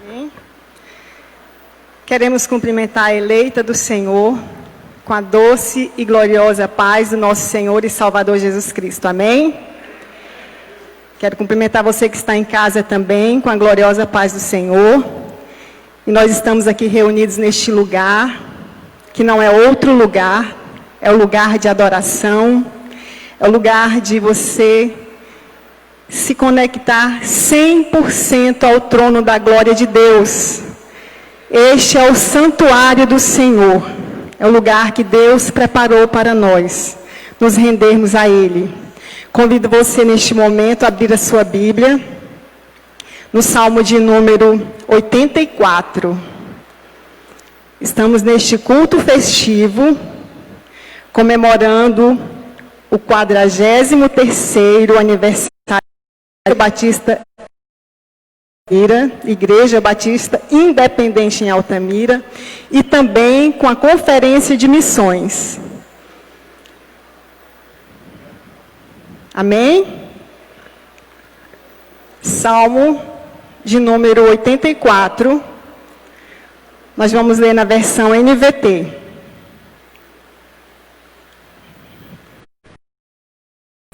Amém. Queremos cumprimentar a eleita do Senhor com a doce e gloriosa paz do nosso Senhor e Salvador Jesus Cristo. Amém? Quero cumprimentar você que está em casa também com a gloriosa paz do Senhor. E nós estamos aqui reunidos neste lugar, que não é outro lugar, é o lugar de adoração, é o lugar de você se conectar 100% ao trono da glória de Deus. Este é o santuário do Senhor, é o lugar que Deus preparou para nós, nos rendermos a Ele. Convido você neste momento a abrir a sua Bíblia, no Salmo de número 84. Estamos neste culto festivo, comemorando o 43º aniversário Batista Igreja Batista Independente em Altamira, e também com a Conferência de Missões. Amém? Salmo de número 84. Nós vamos ler na versão NVT.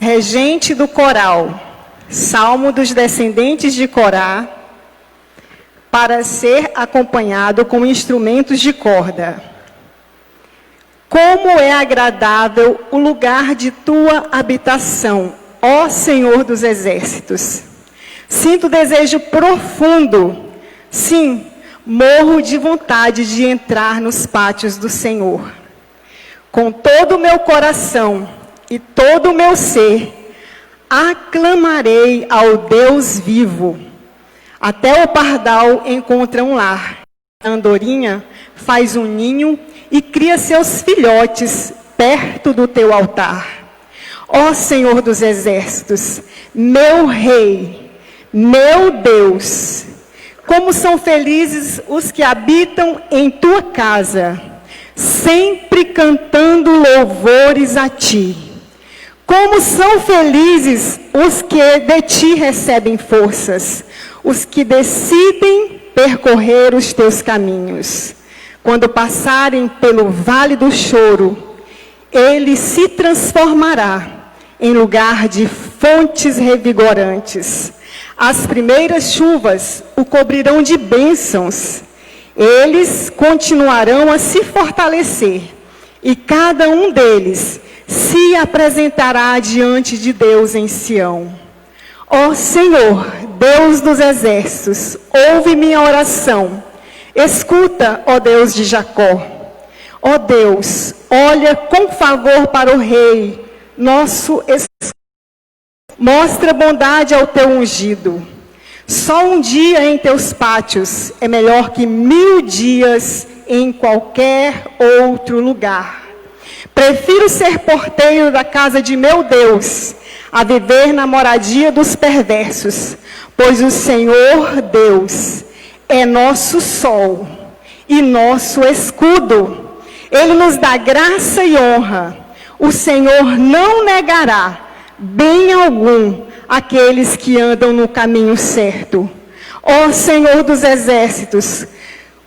Regente do coral, Salmo dos descendentes de Corá, para ser acompanhado com instrumentos de corda. Como é agradável o lugar de tua habitação, ó Senhor dos exércitos. Sinto desejo profundo, sim, morro de vontade de entrar nos pátios do Senhor. Com todo o meu coração e todo o meu ser, aclamarei ao Deus vivo. Até o pardal encontra um lar. A andorinha faz um ninho e cria seus filhotes perto do teu altar. Ó Senhor dos exércitos, meu Rei, meu Deus, como são felizes os que habitam em tua casa, sempre cantando louvores a ti. Como são felizes os que de ti recebem forças, os que decidem percorrer os teus caminhos. Quando passarem pelo vale do choro, ele se transformará em lugar de fontes revigorantes. As primeiras chuvas o cobrirão de bênçãos. Eles continuarão a se fortalecer, e cada um deles se apresentará diante de Deus em Sião. Ó Senhor, Deus dos exércitos, ouve minha oração. Escuta, ó Deus de Jacó. Ó Deus, olha com favor para o Rei, nosso escudo. Mostra bondade ao teu ungido. Só um dia em teus pátios é melhor que 1000 dias em qualquer outro lugar. Prefiro ser porteiro da casa de meu Deus, a viver na moradia dos perversos, pois o Senhor Deus é nosso sol e nosso escudo. Ele nos dá graça e honra. O Senhor não negará bem algum àqueles que andam no caminho certo. Ó Senhor dos exércitos,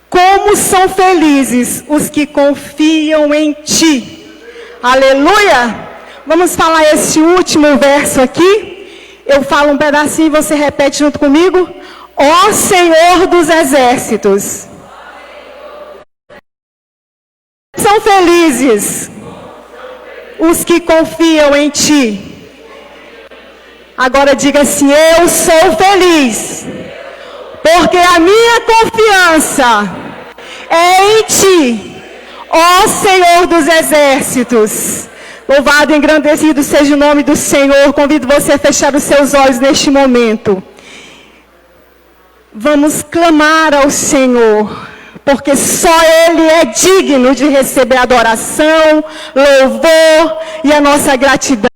como são felizes os que confiam em ti. Aleluia! Vamos falar esse último verso aqui. Eu falo um pedacinho e você repete junto comigo. Ó Senhor dos exércitos, são felizes os que confiam em ti. Agora diga assim: eu sou feliz, porque a minha confiança é em ti. Ó Senhor dos exércitos, louvado e engrandecido seja o nome do Senhor. Convido você a fechar os seus olhos neste momento. Vamos clamar ao Senhor, porque só Ele é digno de receber adoração, louvor e a nossa gratidão.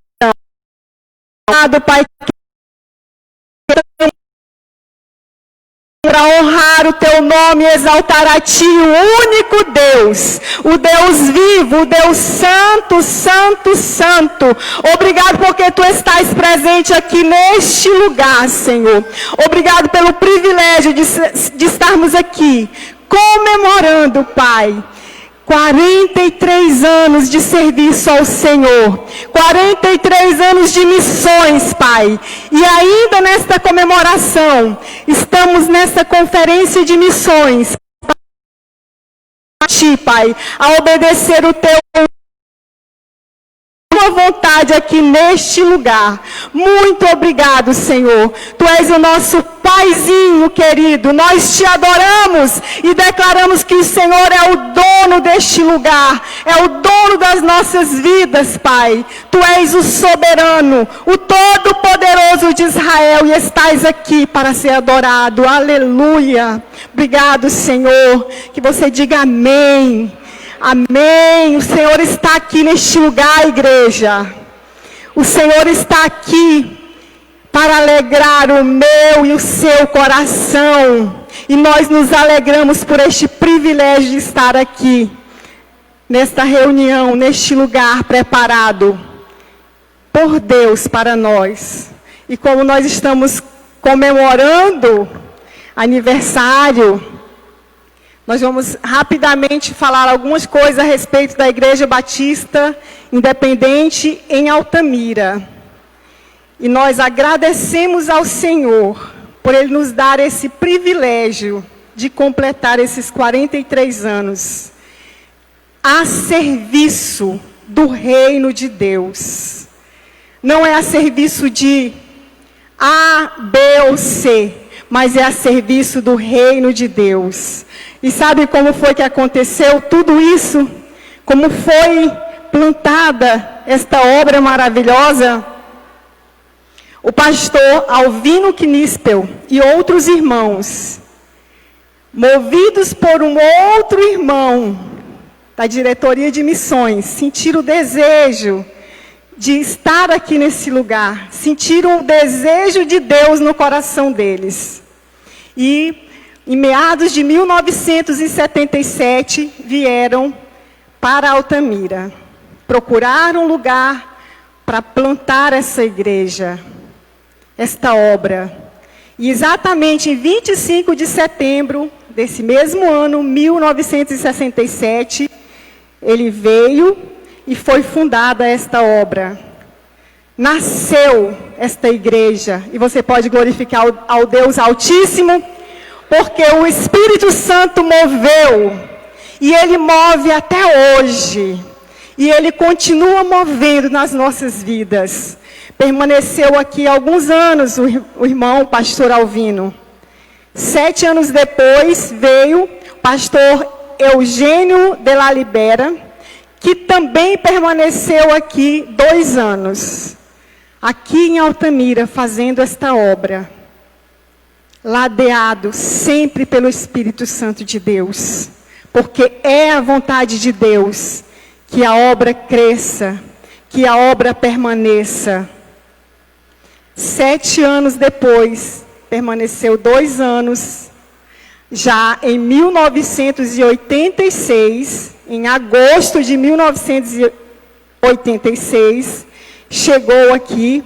Obrigado, Pai, para honrar louvar o teu nome, exaltar a ti, o único Deus, o Deus vivo, o Deus santo, santo, santo. Obrigado porque tu estás presente aqui neste lugar, Senhor. Obrigado pelo privilégio de estarmos aqui comemorando, Pai, 43 anos de serviço ao Senhor, 43 anos de missões, Pai. E ainda nesta comemoração, estamos nesta conferência de missões, a Ti, Pai, a obedecer o Teu vontade aqui neste lugar. Muito obrigado, Senhor. Tu és o nosso Paizinho querido. Nós te adoramos e declaramos que o Senhor é o dono deste lugar, é o dono das nossas vidas, Pai. Tu és o soberano, o todo-poderoso de Israel e estás aqui para ser adorado. Aleluia. Obrigado, Senhor. Que você diga amém. Amém. O Senhor está aqui neste lugar, igreja. O Senhor está aqui para alegrar o meu e o seu coração. E nós nos alegramos por este privilégio de estar aqui, nesta reunião, neste lugar preparado por Deus para nós. E como nós estamos comemorando aniversário, nós vamos rapidamente falar algumas coisas a respeito da Igreja Batista Independente em Altamira. E nós agradecemos ao Senhor por Ele nos dar esse privilégio de completar esses 43 anos a serviço do reino de Deus. Não é a serviço de A, B ou C, mas é a serviço do reino de Deus. E sabe como foi que aconteceu tudo isso? Como foi plantada esta obra maravilhosa? O pastor Alvino Knispel e outros irmãos, movidos por um outro irmão da diretoria de missões, sentiram o desejo de estar aqui nesse lugar, sentiram o desejo de Deus no coração deles. E em meados de 1977, vieram para Altamira. Procuraram um lugar para plantar essa igreja, esta obra. E exatamente em 25 de setembro desse mesmo ano, 1967, ele veio e foi fundada esta obra. Nasceu esta igreja. E você pode glorificar ao Deus Altíssimo, porque o Espírito Santo moveu, e Ele move até hoje, e Ele continua movendo nas nossas vidas. Permaneceu aqui há alguns anos o irmão o pastor Alvino. 7 anos depois veio o pastor Eugênio de la Libera, que também permaneceu aqui 2 anos, aqui em Altamira, fazendo esta obra. Ladeado sempre pelo Espírito Santo de Deus, porque é a vontade de Deus que a obra cresça, que a obra permaneça. 7 anos depois, permaneceu 2 anos, já em 1986, em agosto de 1986, chegou aqui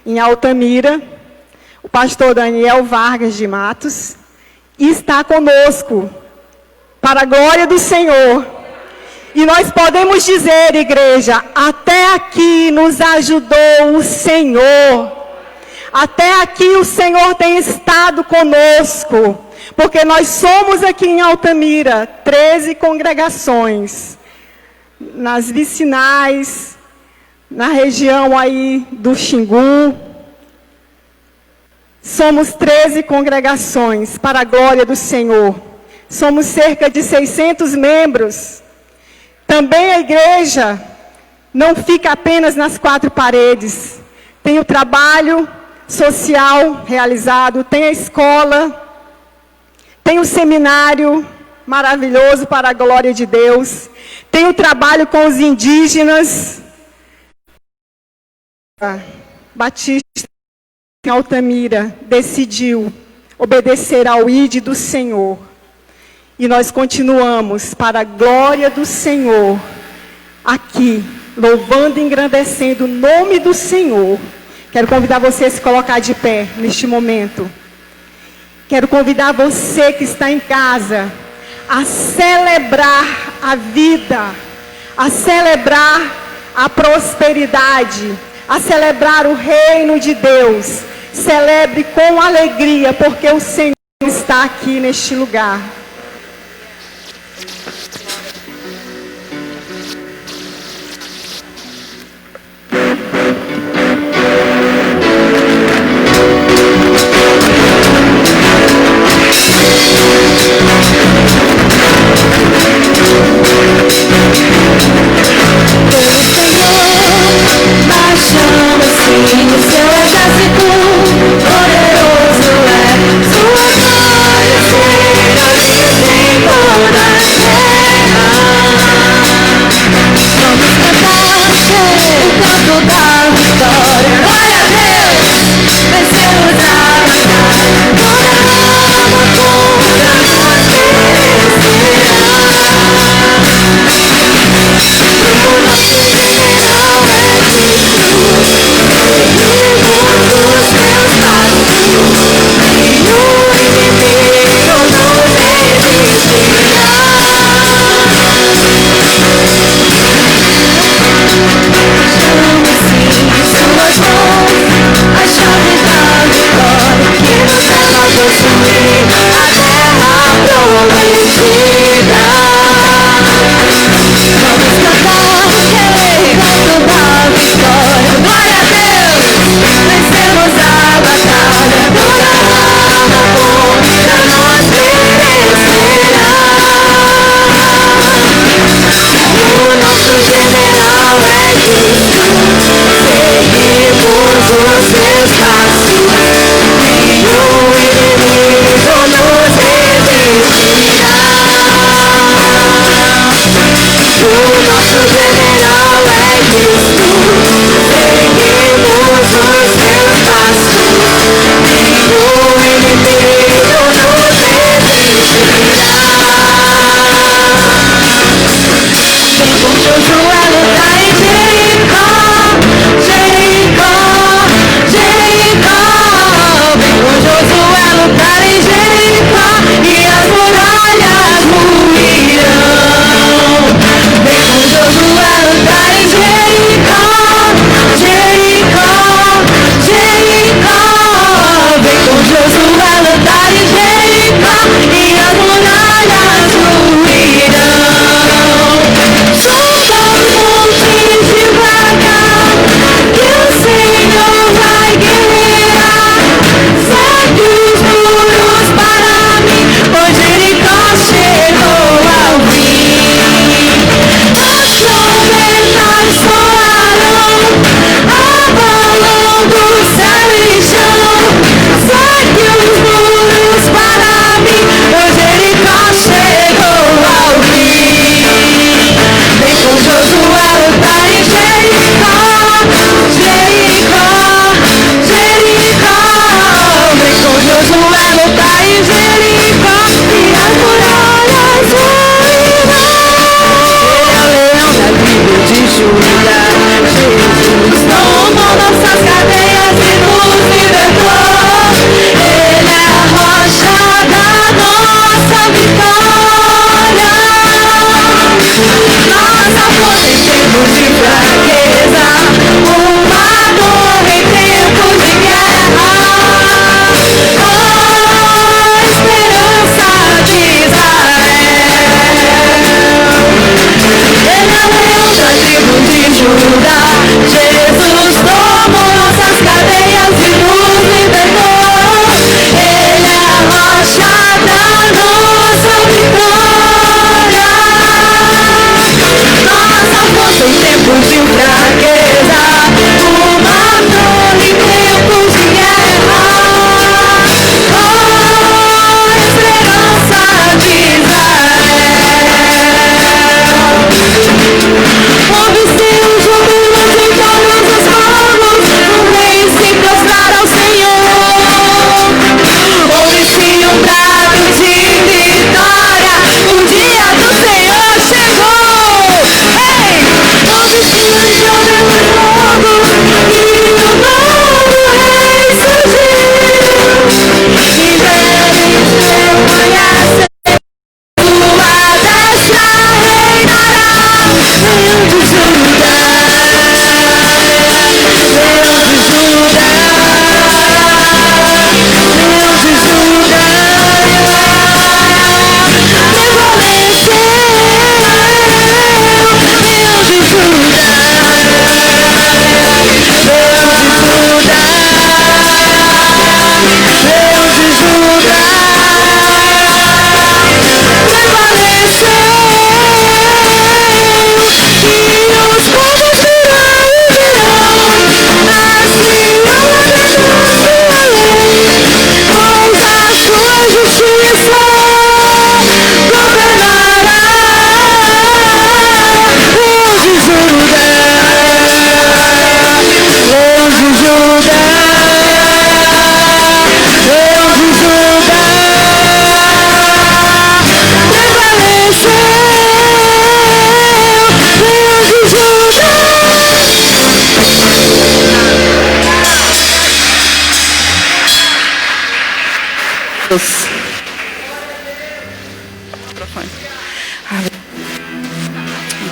em Altamira, o pastor Daniel Vargas de Matos, e está conosco, para a glória do Senhor. E nós podemos dizer, igreja, até aqui nos ajudou o Senhor. Até aqui o Senhor tem estado conosco, porque nós somos aqui em Altamira, 13 congregações, nas vicinais, na região aí do Xingu. Somos 13 congregações, para a glória do Senhor. Somos cerca de 600 membros. Também a igreja não fica apenas nas 4 paredes. Tem o trabalho social realizado, tem a escola, tem o seminário maravilhoso para a glória de Deus, tem o trabalho com os indígenas. Batista em Altamira decidiu obedecer ao ID do Senhor. E nós continuamos, para a glória do Senhor, aqui, louvando e engrandecendo o nome do Senhor. Quero convidar você a se colocar de pé neste momento. Quero convidar você que está em casa a celebrar a vida, a celebrar a prosperidade, a celebrar o reino de Deus. Celebre com alegria, porque o Senhor está aqui neste lugar.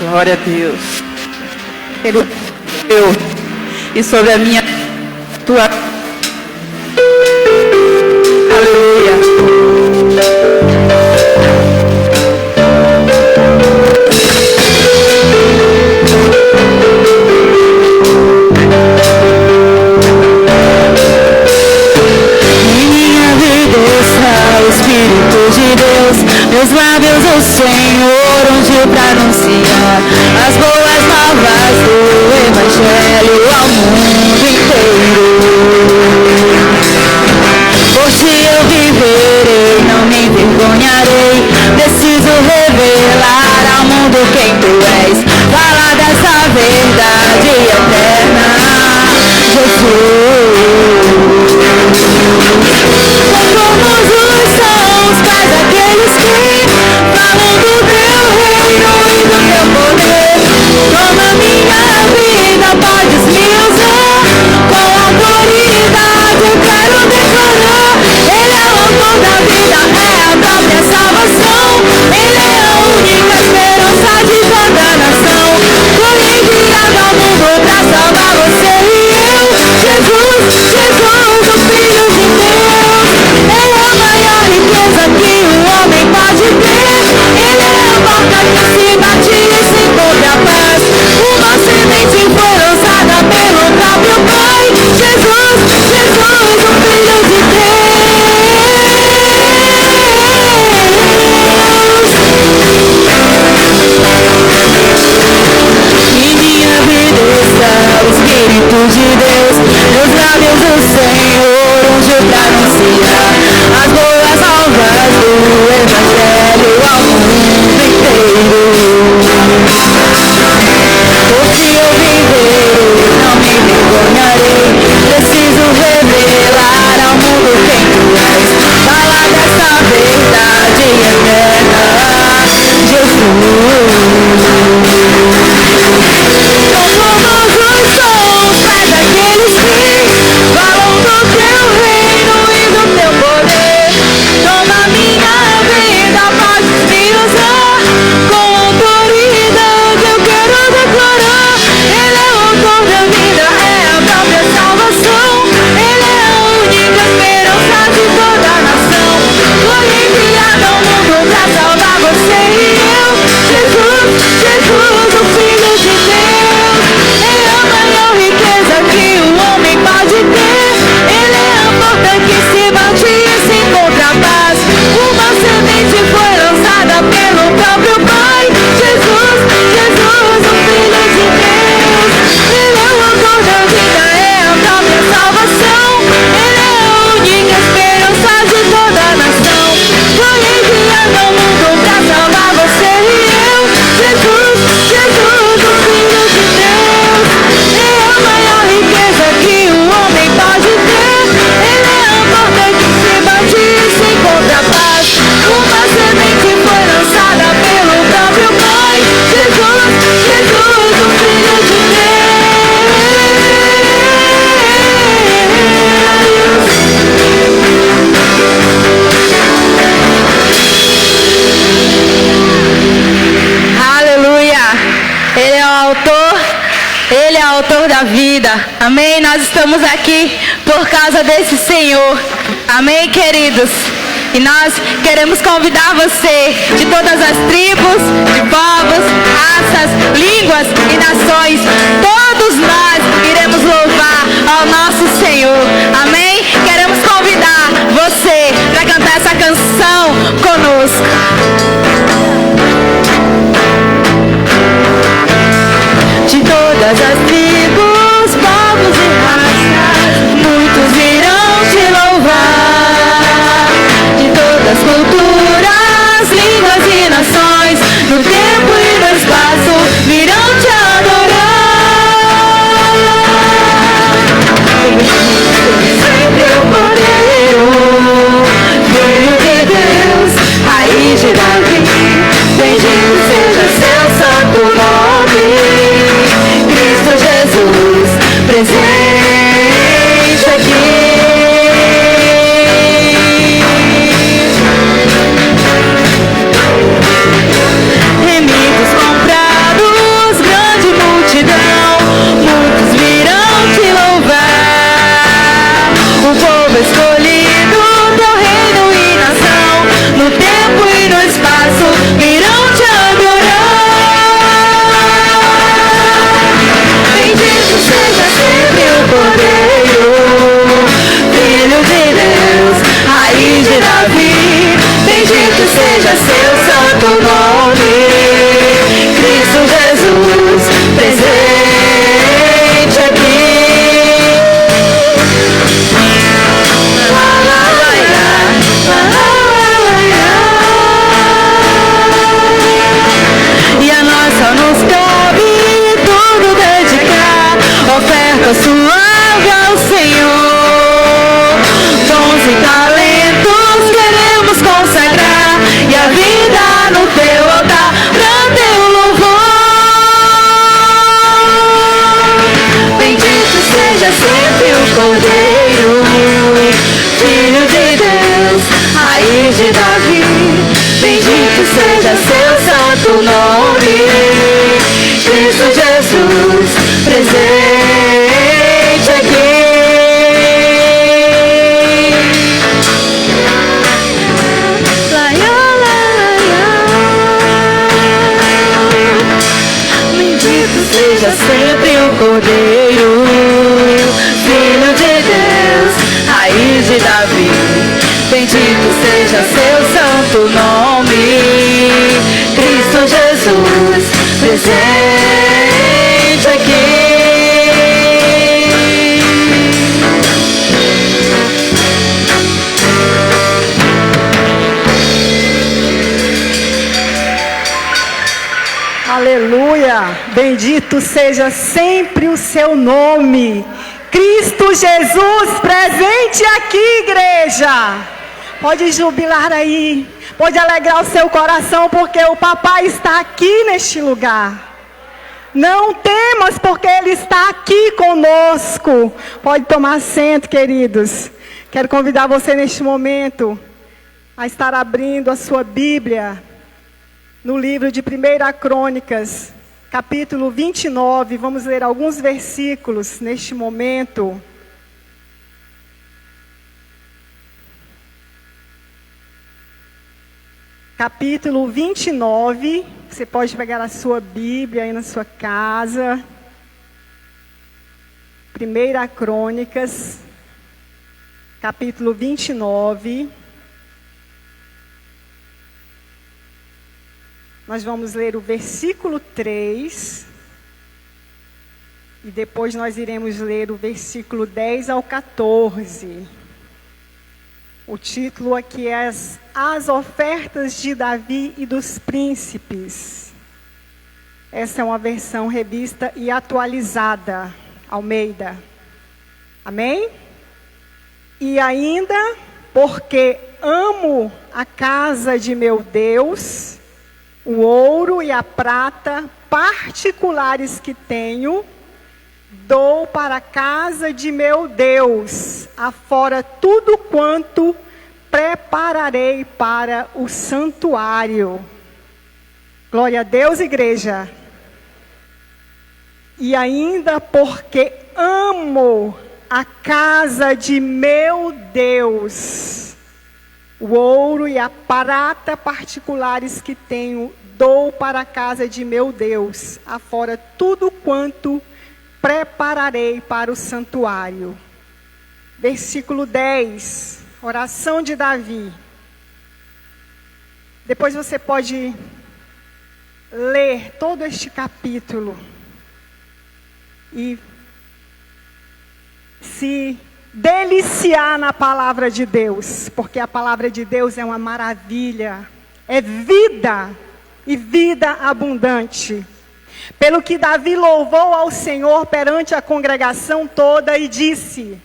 Glória a Deus. E sobre a minha tua. Aleluia. Espírito de Deus, meus lábios o Senhor ungiu para anunciar as boas novas do Evangelho ao mundo inteiro. Hoje eu viverei, não me envergonharei, preciso revelar ao mundo quem tu és, falar dessa verdade eterna, Jesus. Somos os pais daqueles que falam do teu reino e do teu poder. Toma minha vida, podes me usar, com autoridade eu quero declarar. Ele é o autor da vida, é a própria salvação. Ele é a única esperança de toda a nação. Foi enviado ao mundo pra salvar você e eu. Jesus, Jesus, o Filho de Deus. Ele é a maior riqueza que um homem pode ter. Ele é a porta que se bate e se encontra a paz. Uma semente foi lançada pelo próprio Pai. Jesus, Jesus, o Filho de Deus. Em minha vida está o Espírito de Deus. Meus lábios o Senhor ungiu para anunciar as boas novas do Evangelho ao mundo inteiro. Hoje eu viverei, não me envergonharei, preciso revelar ao mundo quem tu és, falar dessa verdade eterna, Jesus. Somos os pais daqueles que falam do teu reino e do teu poder. Toma minha vida, podes me usar, com autoridade eu quero declarar. Ele é o autor da vida, é a própria salvação. Ele é a única esperança de toda a nação. Foi enviado ao mundo pra salvar você e eu. Jesus, Jesus, o Filho de Deus. É a maior riqueza que um homem pode ter. Ele é a porta que se bate e se encontra a paz. Uma semente foi lançada pelo próprio Pai. Jesus, Jesus, o Filho de Deus. Ele é o autor da vida, é a própria salvação. Ele é a única esperança de toda a nação. Foi enviado ao mundo pra salvar você e eu. Jesus, Jesus, o Filho de Deus. É a maior riqueza que um homem pode ter. Ele é a porta que se bate e se encontra a paz. Uma semente foi lançada pelo próprio Pai. Jesus, Jesus, o Filho de Deus. Aleluia! Ele é o autor, Ele é o autor da vida. Amém? Nós estamos aqui por causa desse Senhor. Amém, queridos? E nós queremos convidar você de todas as tribos, de povos, raças, línguas e nações. Todos nós iremos louvar ao nosso Senhor. Amém? Queremos convidar você para cantar essa canção conosco. De todas as tribos, povos e raças, muitos irão te louvar. De todas as culturas, línguas e nações, no tempo e no espaço, virão te adorar. seja seu santo nome. Cristo Jesus, presente aqui. E a nós só nos cabe tudo dedicar, oferta suave ao Senhor. Dons e talentos queremos consagrar, e a vida no teu altar pra teu louvor. Bendito seja sempre o Cordeiro, Filho de Deus, raiz de Davi. Bendito seja seu santo nome. Cristo Jesus, presente aqui. Bendito seja sempre o Cordeiro, Filho de Deus, raiz de Davi. Bendito seja seu santo nome. Cristo Jesus, presente aqui. Aleluia! Bendito seja sempre o seu nome. Cristo Jesus presente aqui, igreja. Pode jubilar aí, pode alegrar o seu coração, porque o papai está aqui neste lugar. Não temas, porque ele está aqui conosco. Pode tomar assento, queridos. Quero convidar você neste momento a estar abrindo a sua Bíblia no livro de 1 Crônicas, capítulo 29. Vamos ler alguns versículos neste momento. Capítulo 29, você pode pegar a sua Bíblia aí na sua casa. 1 Crônicas, capítulo 29. Nós vamos ler o versículo 3. E depois nós iremos ler o versículo 10 ao 14. O título aqui é As Ofertas de Davi e dos Príncipes. Essa é uma versão revista e atualizada, Almeida. Amém? E ainda, porque amo a casa de meu Deus, o ouro e a prata particulares que tenho, dou para a casa de meu Deus, afora tudo quanto prepararei para o santuário. Glória a Deus, igreja. E ainda porque amo a casa de meu Deus, o ouro e a prata particulares que tenho, dou para a casa de meu Deus, afora tudo quanto prepararei para o santuário. Versículo 10, oração de Davi. Depois você pode ler todo este capítulo e se deliciar na palavra de Deus, porque a palavra de Deus é uma maravilha, é vida e vida abundante. Pelo que Davi louvou ao Senhor perante a congregação toda e disse: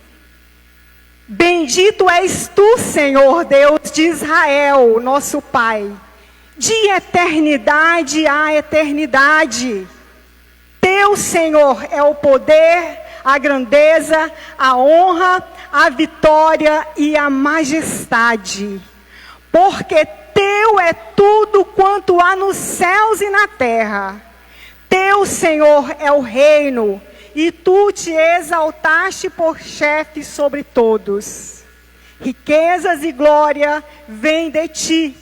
Bendito és tu, Senhor, Deus de Israel, nosso Pai, de eternidade a eternidade. Teu, Senhor, é o poder, a grandeza, a honra, a vitória e a majestade. Porque teu é tudo quanto há nos céus e na terra. Teu, Senhor, é o reino, e tu te exaltaste por chefe sobre todos. Riquezas e glória vêm de ti.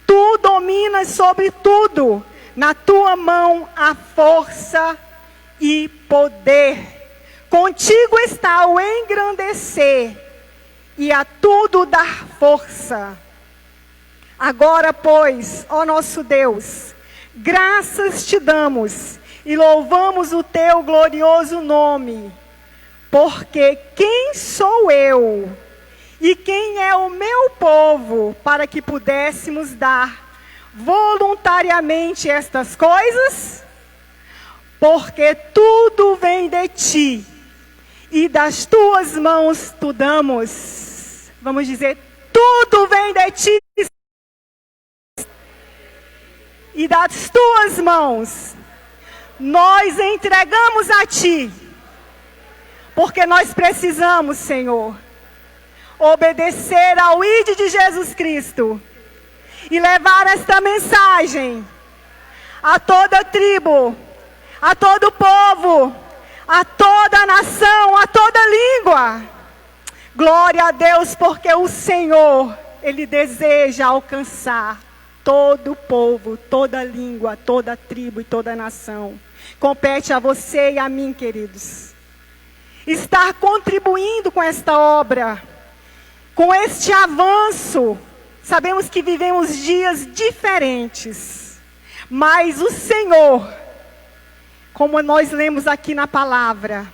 Tu dominas sobre tudo. Na tua mão há força e poder. Contigo está o engrandecer e a tudo dar força. Agora, pois, ó nosso Deus, graças te damos e louvamos o teu glorioso nome, porque quem sou eu e quem é o meu povo para que pudéssemos dar voluntariamente estas coisas? Porque tudo vem de ti e das tuas mãos tu damos. Vamos dizer, tudo vem de ti e das tuas mãos nós entregamos a ti, porque nós precisamos, Senhor, obedecer ao ID de Jesus Cristo e levar esta mensagem a toda tribo, a todo povo, a toda nação, a toda língua. Glória a Deus, porque o Senhor, Ele deseja alcançar todo o povo, toda língua, toda tribo e toda nação. Compete a você e a mim, queridos, estar contribuindo com esta obra, com este avanço. Sabemos que vivemos dias diferentes, mas o Senhor, como nós lemos aqui na palavra,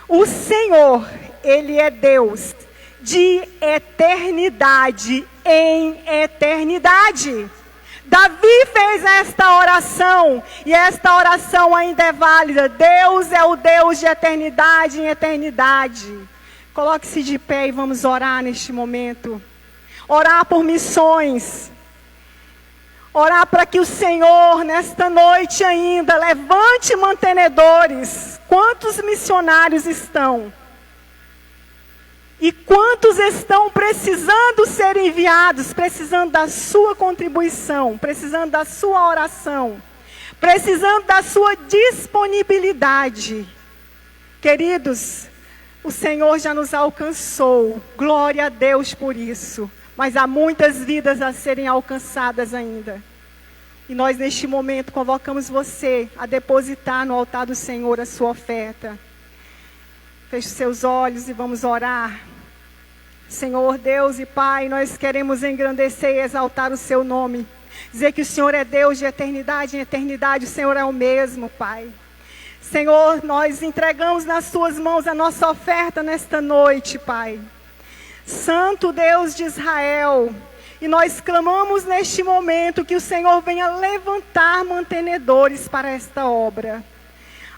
o Senhor, Ele é Deus de eternidade em eternidade. Davi fez esta oração, e esta oração ainda é válida. Deus é o Deus de eternidade em eternidade. Coloque-se de pé e vamos orar neste momento. Orar por missões. Orar para que o Senhor, nesta noite ainda, levante mantenedores. Quantos missionários estão? E quantos estão precisando ser enviados, precisando da sua contribuição, precisando da sua oração, precisando da sua disponibilidade. Queridos, o Senhor já nos alcançou, glória a Deus por isso. Mas há muitas vidas a serem alcançadas ainda. E nós neste momento convocamos você a depositar no altar do Senhor a sua oferta. Feche seus olhos e vamos orar. Senhor Deus e Pai, nós queremos engrandecer e exaltar o seu nome. Dizer que o Senhor é Deus de eternidade em eternidade, o Senhor é o mesmo, Pai. Senhor, nós entregamos nas suas mãos a nossa oferta nesta noite, Pai. Santo Deus de Israel, e nós clamamos neste momento que o Senhor venha levantar mantenedores para esta obra.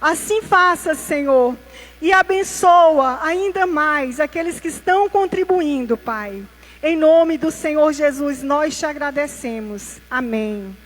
Assim faça, Senhor, e abençoa ainda mais aqueles que estão contribuindo, Pai. Em nome do Senhor Jesus, nós te agradecemos. Amém.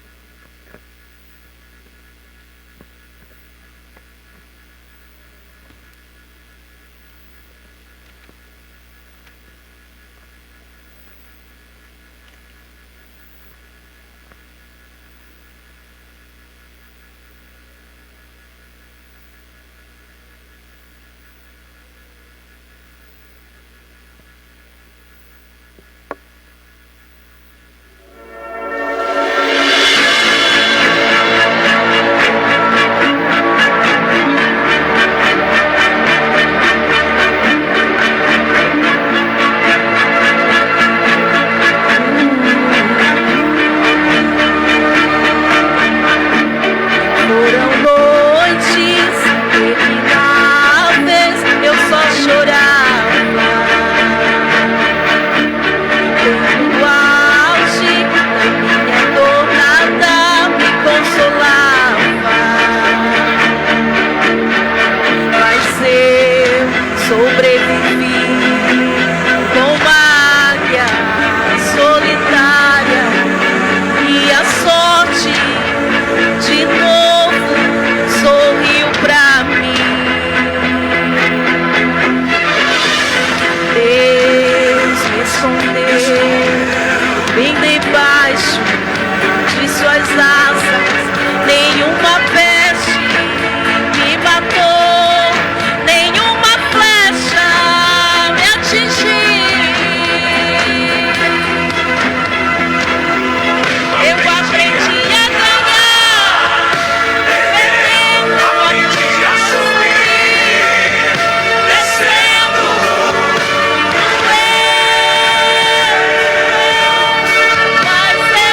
Mas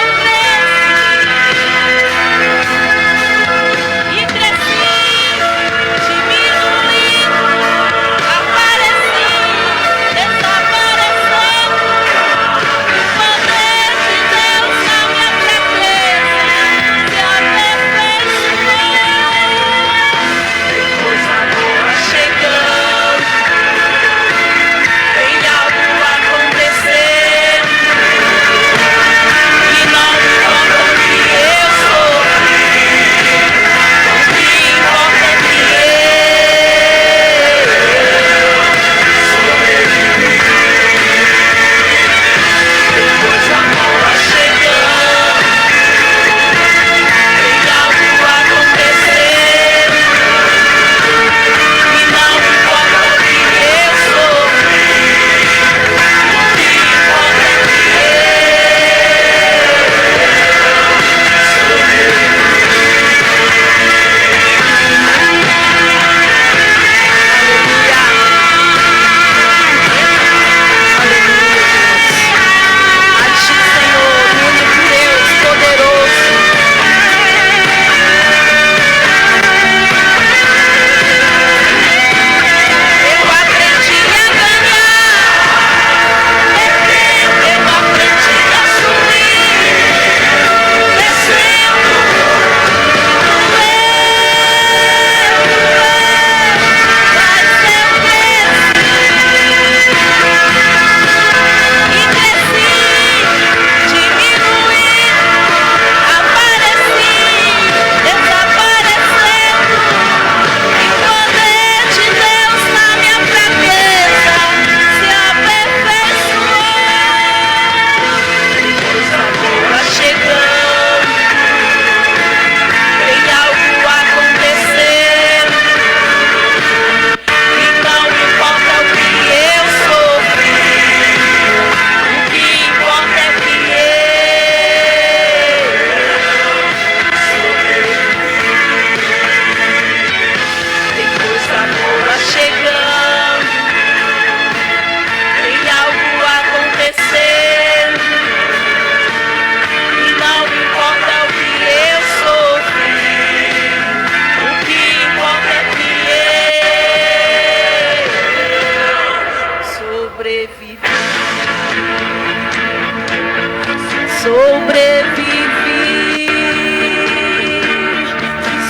Sobrevivi,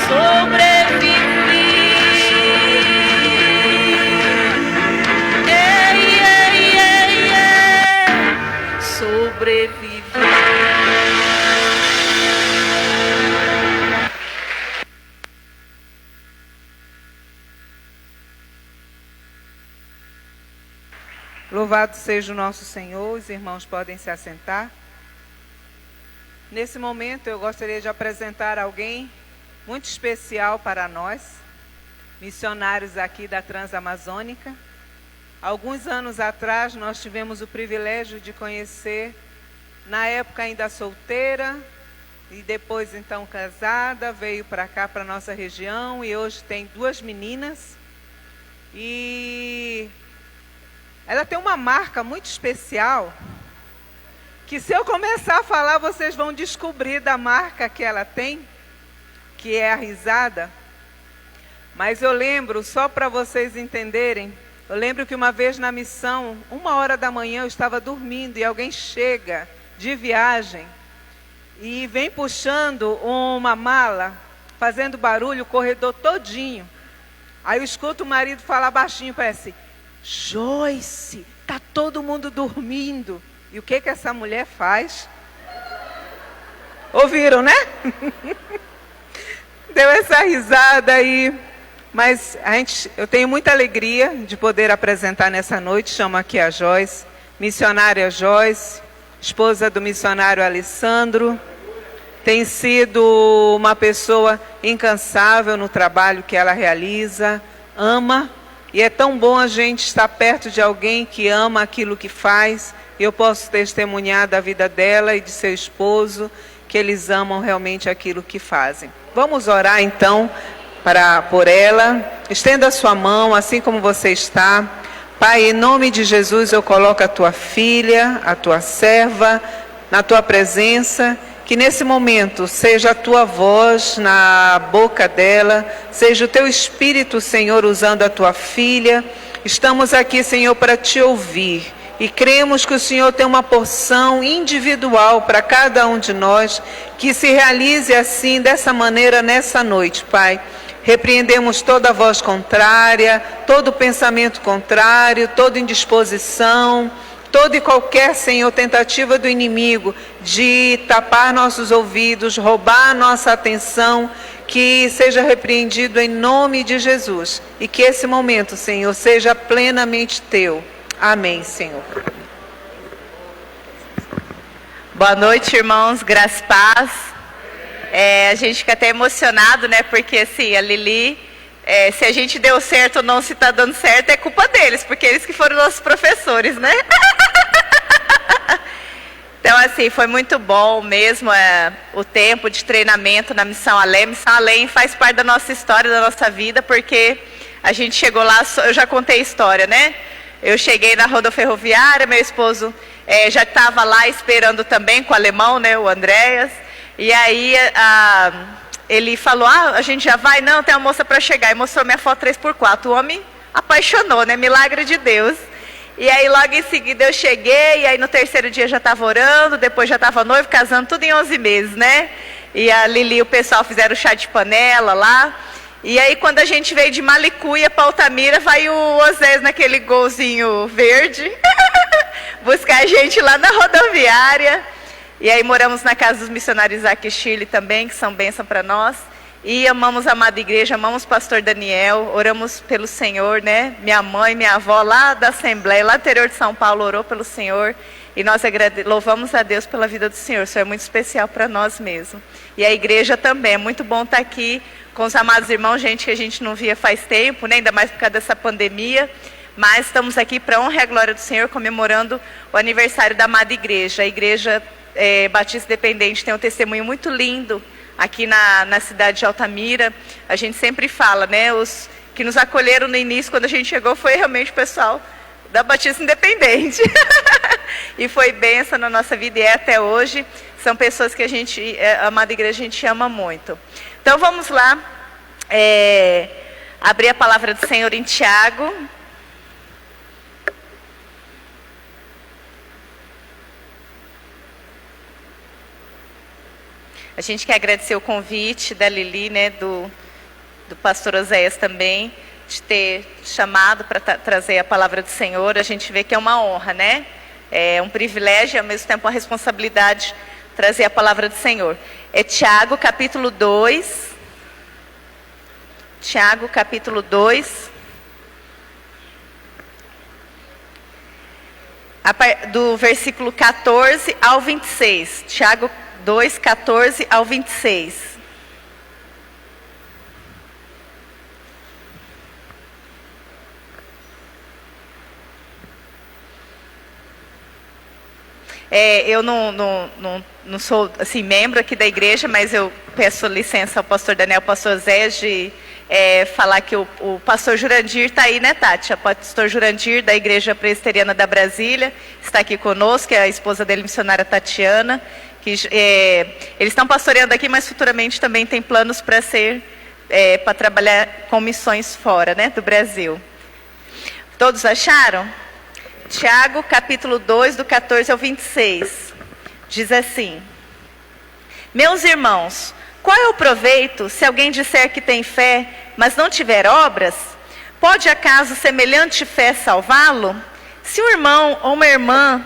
sobrevivi. Sobrevivi. Louvado seja o nosso Senhor, os irmãos podem se assentar. Nesse momento eu gostaria de apresentar alguém muito especial para nós, missionários aqui da Transamazônica. Alguns anos atrás nós tivemos o privilégio de conhecer, na época ainda solteira, e depois então casada, veio para cá, para a nossa região, e hoje tem 2 meninas. E ela tem uma marca muito especial, que se eu começar a falar, vocês vão descobrir da marca que ela tem, que é a risada. Mas eu lembro, só para vocês entenderem, eu lembro que uma vez na missão, 1h da manhã, eu estava dormindo e alguém chega de viagem e vem puxando uma mala, fazendo barulho o corredor todinho. Aí eu escuto o marido falar baixinho, parece: Joyce, tá todo mundo dormindo. E o que essa mulher faz? Ouviram, né? Deu essa risada aí. Mas eu tenho muita alegria de poder apresentar nessa noite. Chamo aqui a Joyce, missionária Joyce, esposa do missionário Alessandro. Tem sido uma pessoa incansável no trabalho que ela realiza, ama. E é tão bom a gente estar perto de alguém que ama aquilo que faz. Eu posso testemunhar da vida dela e de seu esposo, que eles amam realmente aquilo que fazem. Vamos orar então por ela. Estenda a sua mão, assim como você está. Pai, em nome de Jesus, eu coloco a tua filha, a tua serva, na tua presença. Que nesse momento seja a tua voz na boca dela, seja o teu Espírito, Senhor, usando a tua filha. Estamos aqui, Senhor, para te ouvir. E cremos que o Senhor tem uma porção individual para cada um de nós, que se realize assim, dessa maneira, nessa noite, Pai. Repreendemos toda voz contrária, todo pensamento contrário, toda indisposição, toda e qualquer, Senhor, tentativa do inimigo de tapar nossos ouvidos, roubar nossa atenção, que seja repreendido em nome de Jesus. E que esse momento, Senhor, seja plenamente teu. Amém, Senhor. Boa noite, irmãos, graça e paz. A gente fica até emocionado, né? Porque assim, a Lili, se a gente deu certo ou não, se está dando certo, é culpa deles, porque eles que foram nossos professores, né? Então, assim, foi muito bom mesmo o tempo de treinamento na Missão Além. Missão Além faz parte da nossa história, da nossa vida, porque a gente chegou lá, eu já contei a história, né? Eu cheguei na rodoferroviária, meu esposo já estava lá esperando também com o alemão, né, o Andréas. E aí ele falou, a gente já vai? Não, tem uma moça para chegar. E mostrou minha foto 3x4. O homem apaixonou, né? Milagre de Deus. E aí logo em seguida eu cheguei, e aí no terceiro dia já estava orando, depois já estava noivo, casando, tudo em 11 meses, né? E a Lili e o pessoal fizeram chá de panela lá. E aí quando a gente veio de Malicuia para Altamira, vai o Osés naquele golzinho verde, buscar a gente lá na rodoviária. E aí moramos na casa dos missionários Isaac e Shirley também, que são bênção para nós. E amamos a amada igreja, amamos o pastor Daniel, oramos pelo Senhor, né? Minha mãe, minha avó lá da Assembleia, lá do interior de São Paulo, orou pelo Senhor. E nós louvamos a Deus pela vida do Senhor, isso é muito especial para nós mesmo. E a igreja também, é muito bom estar aqui com os amados irmãos, gente que a gente não via faz tempo, né? Ainda mais por causa dessa pandemia. Mas estamos aqui para a honra e a glória do Senhor, comemorando o aniversário da amada igreja. A igreja Batista Independente tem um testemunho muito lindo aqui na cidade de Altamira. A gente sempre fala, né? Os que nos acolheram no início, quando a gente chegou, foi realmente o pessoal da Batista Independente. E foi bênção na nossa vida e é até hoje. São pessoas que a amada igreja, a gente ama muito. Então vamos lá, abrir a palavra do Senhor em Tiago. A gente quer agradecer o convite da Lili, né, do pastor Oséias também, de ter chamado para trazer a palavra do Senhor. A gente vê que é uma honra, né? É um privilégio e ao mesmo tempo uma responsabilidade trazer a palavra do Senhor. É Tiago, capítulo 2. Tiago, capítulo 2. Do versículo 14 ao 26. Tiago 2, 14 ao 26. Eu não sou assim, membro aqui da igreja, mas eu peço licença ao pastor Daniel, ao pastor Zé, de falar que o pastor Jurandir está aí, né, Tati? O pastor Jurandir, da Igreja Presbiteriana da Brasília, está aqui conosco, é a esposa dele, missionária Tatiana. Que, eles estão pastoreando aqui, mas futuramente também tem planos para para trabalhar com missões fora, né, do Brasil. Todos acharam? Tiago, capítulo 2, do 14 ao 26, diz assim: Meus irmãos, qual é o proveito se alguém disser que tem fé, mas não tiver obras? Pode acaso semelhante fé salvá-lo? Se um irmão ou uma irmã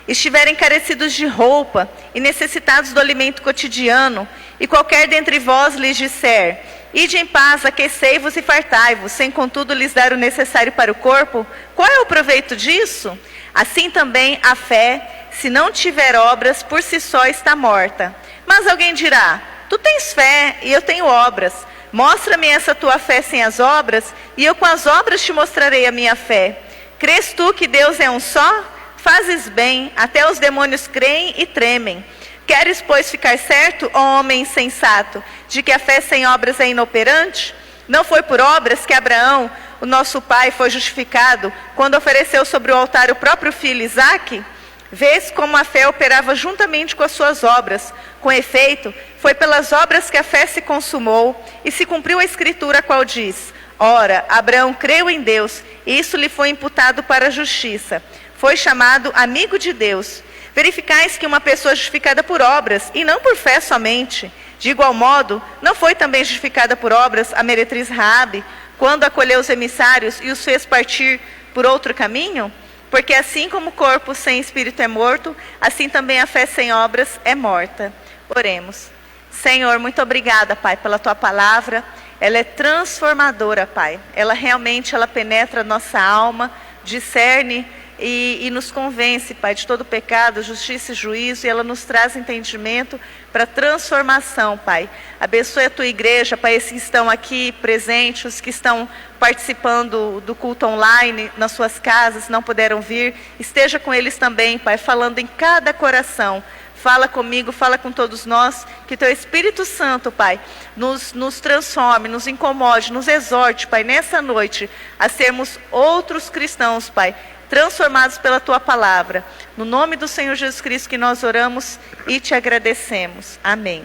estiverem carecidos de roupa e necessitados do alimento cotidiano, e qualquer dentre vós lhes disser: Ide em paz, aquecei-vos e fartai-vos, sem contudo lhes dar o necessário para o corpo, qual é o proveito disso? Assim também a fé, se não tiver obras, por si só está morta. Mas alguém dirá: Tu tens fé e eu tenho obras. Mostra-me essa tua fé sem as obras, e eu com as obras te mostrarei a minha fé. Crês tu que Deus é um só? Fazes bem, até os demônios creem e tremem. Queres, pois, ficar certo, ó homem insensato, de que a fé sem obras é inoperante? Não foi por obras que Abraão, o nosso pai, foi justificado quando ofereceu sobre o altar o próprio filho Isaque? Vês como a fé operava juntamente com as suas obras. Com efeito, foi pelas obras que a fé se consumou e se cumpriu a escritura, a qual diz: Ora, Abraão creu em Deus, e isso lhe foi imputado para a justiça. Foi chamado amigo de Deus. Verificais que uma pessoa justificada por obras, e não por fé somente. De igual modo, não foi também justificada por obras a meretriz Raabe, quando acolheu os emissários e os fez partir por outro caminho? Porque assim como o corpo sem espírito é morto, assim também a fé sem obras é morta. Oremos. Senhor, muito obrigada, Pai, pela Tua palavra. Ela é transformadora, Pai. Ela realmente penetra a nossa alma, discerne e nos convence, Pai, de todo pecado, justiça e juízo, e ela nos traz entendimento para transformação, Pai. Abençoe a Tua igreja, Pai, esses que estão aqui presentes, os que estão participando do culto online, nas suas casas, não puderam vir, esteja com eles também, Pai, falando em cada coração. Fala comigo, fala com todos nós, que Teu Espírito Santo, Pai, nos transforme, nos incomode, nos exorte, Pai, nessa noite, a sermos outros cristãos, Pai, transformados pela Tua palavra. No nome do Senhor Jesus Cristo que nós oramos e Te agradecemos. Amém.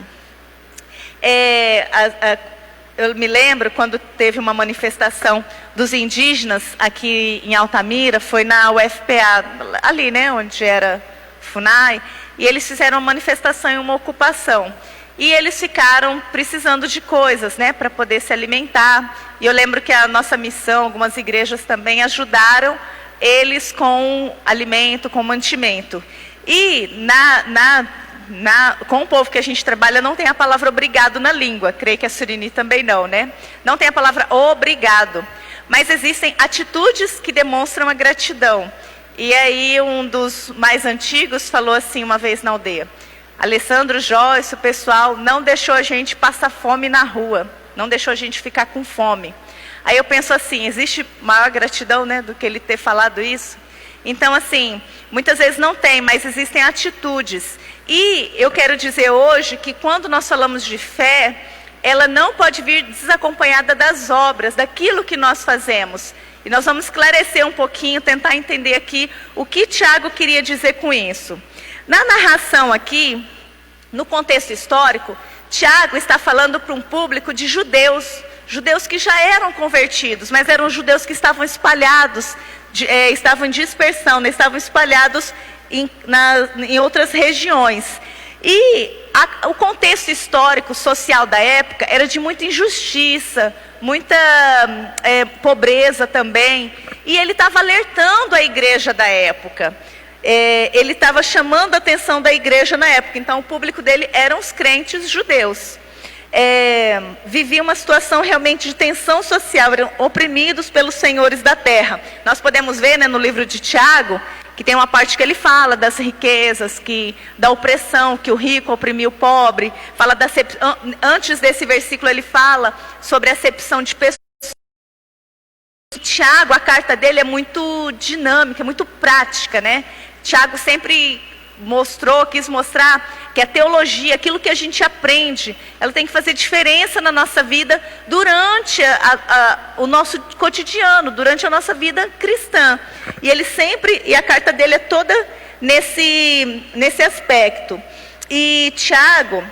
Eu me lembro quando teve uma manifestação dos indígenas aqui em Altamira, foi na UFPA, ali, né, onde era FUNAI, e eles fizeram uma manifestação e uma ocupação. E eles ficaram precisando de coisas, né, para poder se alimentar. E eu lembro que a nossa missão, algumas igrejas também ajudaram eles com alimento, com mantimento. E com o povo que a gente trabalha não tem a palavra obrigado na língua. Creio que a Surini também não, né? Não tem a palavra obrigado. Mas existem atitudes que demonstram a gratidão. E aí um dos mais antigos falou assim uma vez na aldeia: Alessandro, Joyce, o pessoal não deixou a gente passar fome na rua. Não deixou a gente ficar com fome. Aí eu penso assim, existe maior gratidão, né, do que ele ter falado isso? Então, assim, muitas vezes não tem, mas existem atitudes. E eu quero dizer hoje que quando nós falamos de fé, ela não pode vir desacompanhada das obras, daquilo que nós fazemos. E nós vamos esclarecer um pouquinho, tentar entender aqui o que Tiago queria dizer com isso. Na narração aqui, no contexto histórico, Tiago está falando para um público de judeus que já eram convertidos, mas eram judeus que estavam espalhados, estavam em dispersão, né? Estavam espalhados em outras regiões. E o contexto histórico, social da época era de muita injustiça, muita pobreza também. E ele estava alertando a igreja da época. Ele estava chamando a atenção da igreja na época. Então, o público dele eram os crentes judeus. Vivia uma situação realmente de tensão social, eram oprimidos pelos senhores da terra. Nós podemos ver, né, no livro de Tiago, que tem uma parte que ele fala das riquezas, da opressão, que o rico oprimia o pobre. Antes desse versículo ele fala sobre a acepção de pessoas. Tiago, a carta dele é muito dinâmica, muito prática, né? Tiago sempre quis mostrar que a teologia, aquilo que a gente aprende, ela tem que fazer diferença na nossa vida durante o nosso cotidiano, durante a nossa vida cristã. E a carta dele é toda nesse aspecto. E Tiago,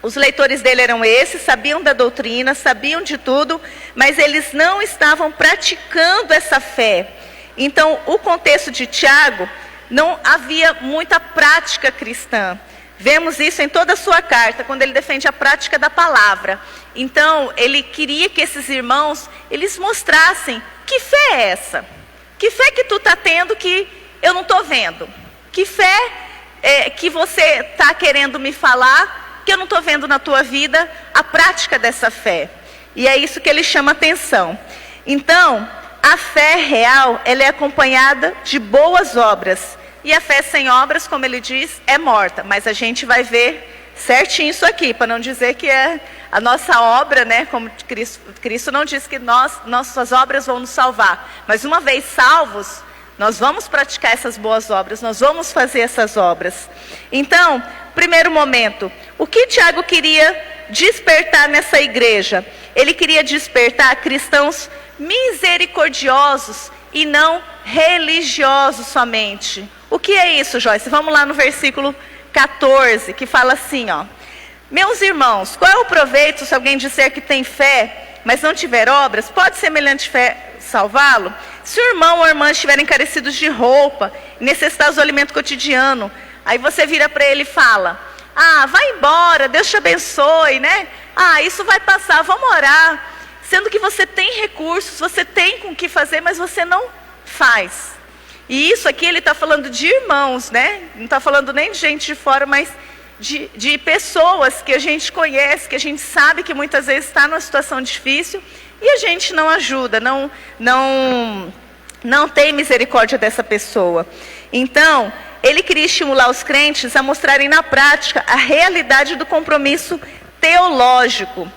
os leitores dele eram esses, sabiam da doutrina, sabiam de tudo, mas eles não estavam praticando essa fé. Então, o contexto de Tiago, não havia muita prática cristã. Vemos isso em toda a sua carta, quando ele defende a prática da palavra. Então, ele queria que esses irmãos, eles mostrassem, que fé é essa? Que fé que tu está tendo que eu não estou vendo? Que fé que você está querendo me falar, que eu não estou vendo na tua vida, a prática dessa fé? E é isso que ele chama atenção. Então, a fé real, ela é acompanhada de boas obras. E a fé sem obras, como ele diz, é morta. Mas a gente vai ver certinho isso aqui, para não dizer que é a nossa obra, né? Como Cristo não diz que nossas obras vão nos salvar. Mas uma vez salvos, nós vamos praticar essas boas obras, nós vamos fazer essas obras. Então, primeiro momento, o que Tiago queria despertar nessa igreja? Ele queria despertar cristãos misericordiosos e não religiosos somente. O que é isso, Joyce? Vamos lá no versículo 14, que fala assim, ó. Meus irmãos, qual é o proveito se alguém disser que tem fé, mas não tiver obras? Pode semelhante fé salvá-lo? Se o irmão ou a irmã estiverem carecidos de roupa, necessitados do alimento cotidiano, aí você vira para ele e fala, vai embora, Deus te abençoe, né? Isso vai passar, vamos orar. Sendo que você tem recursos, você tem com o que fazer, mas você não faz. E isso aqui ele está falando de irmãos, né? Não está falando nem de gente de fora, mas de pessoas que a gente conhece, que a gente sabe que muitas vezes está numa situação difícil e a gente não ajuda, não tem misericórdia dessa pessoa. Então, ele queria estimular os crentes a mostrarem na prática a realidade do compromisso teológico.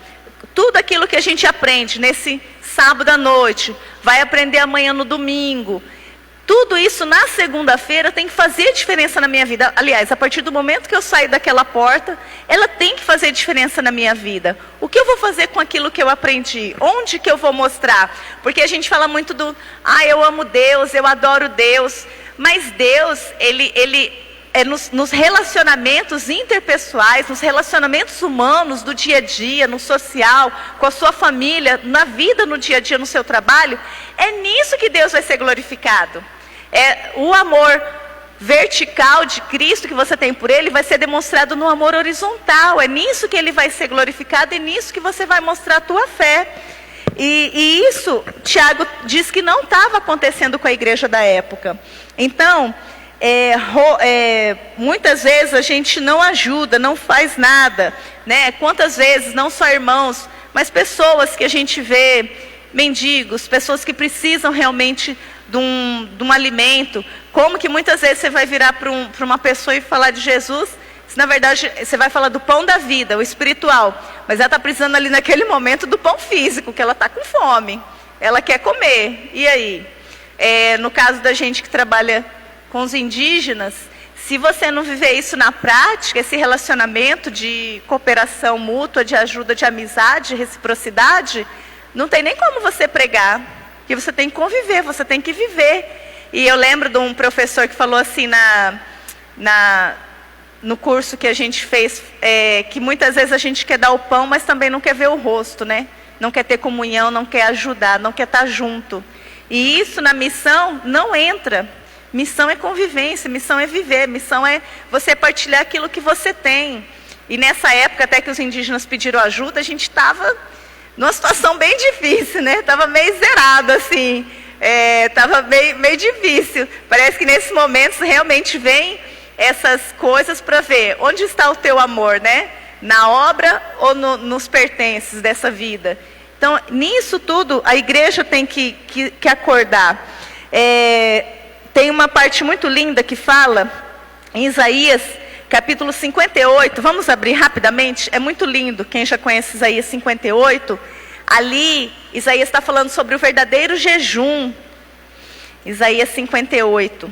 Tudo aquilo que a gente aprende nesse sábado à noite, vai aprender amanhã no domingo. Tudo isso na segunda-feira tem que fazer diferença na minha vida. Aliás, a partir do momento que eu saio daquela porta, ela tem que fazer diferença na minha vida. O que eu vou fazer com aquilo que eu aprendi? Onde que eu vou mostrar? Porque a gente fala muito eu amo Deus, eu adoro Deus. Mas Deus, ele nos relacionamentos interpessoais, nos relacionamentos humanos do dia a dia, no social, com a sua família, na vida, no dia a dia, no seu trabalho, é nisso que Deus vai ser glorificado. O amor vertical de Cristo que você tem por Ele vai ser demonstrado no amor horizontal. É nisso que Ele vai ser glorificado e nisso que você vai mostrar a tua fé. E isso, Tiago diz que não estava acontecendo com a igreja da época. Então, muitas vezes a gente não ajuda, não faz nada, né? Quantas vezes, não só irmãos, mas pessoas que a gente vê, mendigos, pessoas que precisam realmente de um alimento. Como que muitas vezes você vai virar para uma pessoa e falar de Jesus, se na verdade você vai falar do pão da vida, o espiritual, mas ela está precisando ali naquele momento do pão físico, que ela está com fome, ela quer comer. E aí? No caso da gente que trabalha com os indígenas, se você não viver isso na prática, esse relacionamento de cooperação mútua, de ajuda, de amizade, de reciprocidade, não tem nem como você pregar, porque você tem que conviver, você tem que viver. E eu lembro de um professor que falou assim no curso que a gente fez, que muitas vezes a gente quer dar o pão, mas também não quer ver o rosto, né? Não quer ter comunhão, não quer ajudar, não quer estar junto. E isso na missão não entra. Missão é convivência, missão é viver, missão é você partilhar aquilo que você tem. E nessa época, até que os indígenas pediram ajuda, a gente estava numa situação bem difícil, né? Estava meio zerado, assim. Estava meio difícil. Parece que nesses momentos realmente vem essas coisas para ver onde está o teu amor, né? Na obra ou nos pertences dessa vida. Então, nisso tudo, a igreja tem que acordar. Tem uma parte muito linda que fala em Isaías, capítulo 58. Vamos abrir rapidamente? É muito lindo. Quem já conhece Isaías 58, ali, Isaías está falando sobre o verdadeiro jejum. Isaías 58.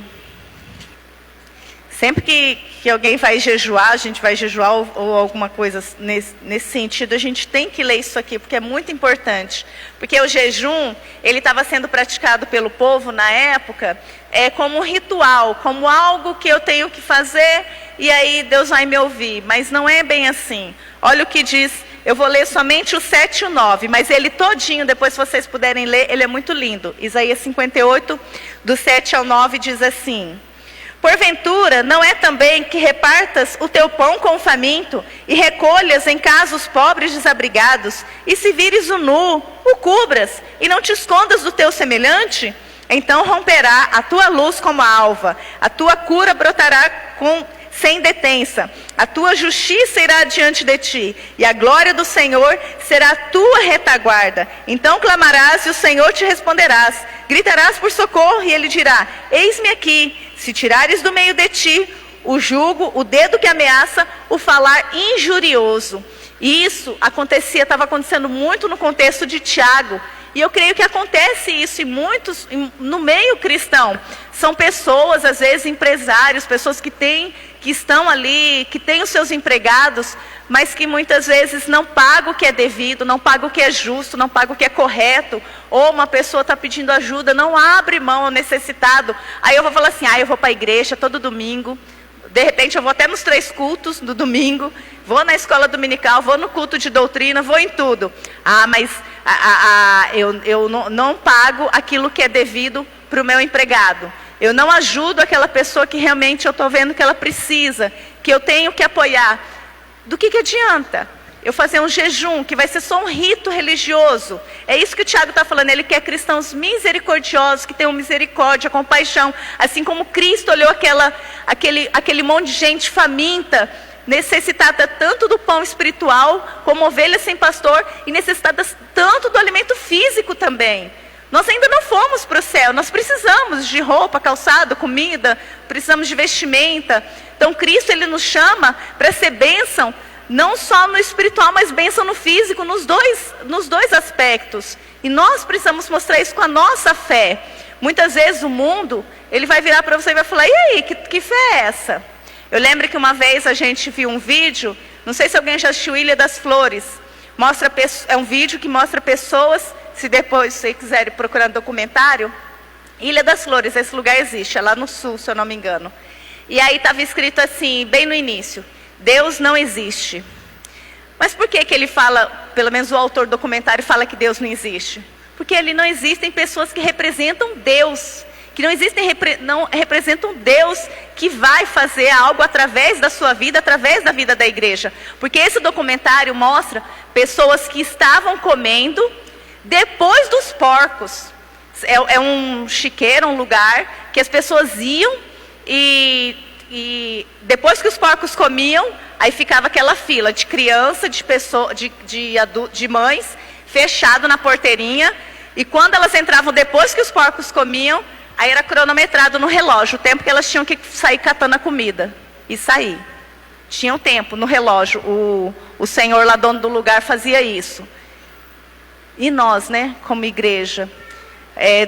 Sempre que alguém vai jejuar, a gente vai jejuar ou alguma coisa nesse sentido, a gente tem que ler isso aqui, porque é muito importante. Porque o jejum, ele estava sendo praticado pelo povo na época, como um ritual, como algo que eu tenho que fazer e aí Deus vai me ouvir. Mas não é bem assim. Olha o que diz, eu vou ler somente o 7 e o 9, mas ele todinho, depois se vocês puderem ler, ele é muito lindo. Isaías 58, do 7 ao 9, diz assim: porventura, não é também que repartas o teu pão com o faminto, e recolhas em casa os pobres desabrigados, e se vires o nu, o cubras, e não te escondas do teu semelhante? Então romperá a tua luz como a alva, a tua cura brotará sem detença, a tua justiça irá diante de ti, e a glória do Senhor será a tua retaguarda. Então clamarás e o Senhor te responderás, gritarás por socorro e ele dirá, eis-me aqui. Se tirares do meio de ti o jugo, o dedo que ameaça, o falar injurioso. E isso estava acontecendo muito no contexto de Tiago. E eu creio que acontece isso em muitos, no meio cristão. São pessoas, às vezes empresários, pessoas que estão ali, que têm os seus empregados, mas que muitas vezes não pagam o que é devido, não pagam o que é justo, não pagam o que é correto. Ou uma pessoa está pedindo ajuda, não abre mão ao necessitado. Aí eu vou falar assim, eu vou para a igreja todo domingo. De repente eu vou até nos 3 cultos do domingo, vou na escola dominical, vou no culto de doutrina, vou em tudo. Mas eu não pago aquilo que é devido para o meu empregado. Eu não ajudo aquela pessoa que realmente eu estou vendo que ela precisa, que eu tenho que apoiar. Do que adianta eu fazer um jejum, que vai ser só um rito religioso? É isso que o Tiago está falando, ele quer cristãos misericordiosos, que tenham misericórdia, compaixão, assim como Cristo olhou aquele monte de gente faminta, necessitada tanto do pão espiritual, como ovelhas sem pastor, e necessitadas tanto do alimento físico também. Nós ainda não fomos para o céu, nós precisamos de roupa, calçado, comida, precisamos de vestimenta. Então Cristo, ele nos chama para ser bênção, não só no espiritual, mas bênção no físico, nos dois aspectos. E nós precisamos mostrar isso com a nossa fé. Muitas vezes o mundo, ele vai virar para você e vai falar, e aí, que fé é essa? Eu lembro que uma vez a gente viu um vídeo, não sei se alguém já assistiu Ilha das Flores. É um vídeo que mostra pessoas, se depois vocês quiserem procurar um documentário, Ilha das Flores, esse lugar existe, é lá no sul, se eu não me engano. E aí estava escrito assim, bem no início, Deus não existe. Mas por que ele fala, pelo menos o autor do documentário fala que Deus não existe? Porque ali não existem pessoas que representam Deus, que não representam Deus que vai fazer algo através da sua vida, através da vida da igreja. Porque esse documentário mostra pessoas que estavam comendo depois dos porcos. É um chiqueiro, um lugar que as pessoas iam e depois que os porcos comiam, aí ficava aquela fila de criança, de mães, fechado na porteirinha. E quando elas entravam depois que os porcos comiam, aí era cronometrado no relógio, o tempo que elas tinham que sair catando a comida e sair. Tinha um tempo no relógio, o senhor lá, dono do lugar, fazia isso. E nós, né, como igreja,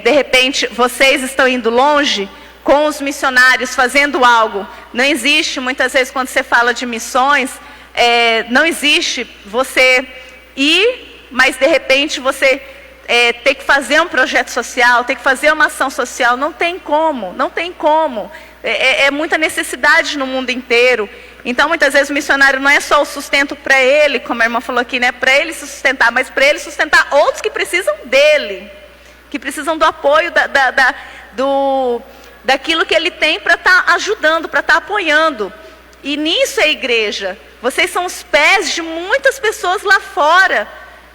de repente, vocês estão indo longe com os missionários, fazendo algo. Não existe, muitas vezes, quando você fala de missões, não existe você ir, mas de repente você ter que fazer um projeto social, ter que fazer uma ação social. Não tem como, não tem como. É muita necessidade no mundo inteiro. Então, muitas vezes, o missionário não é só o sustento para ele, como a irmã falou aqui, né? Para ele se sustentar, mas para ele sustentar outros que precisam dele, que precisam do apoio, daquilo que ele tem para estar ajudando, para estar apoiando. E nisso é a igreja. Vocês são os pés de muitas pessoas lá fora.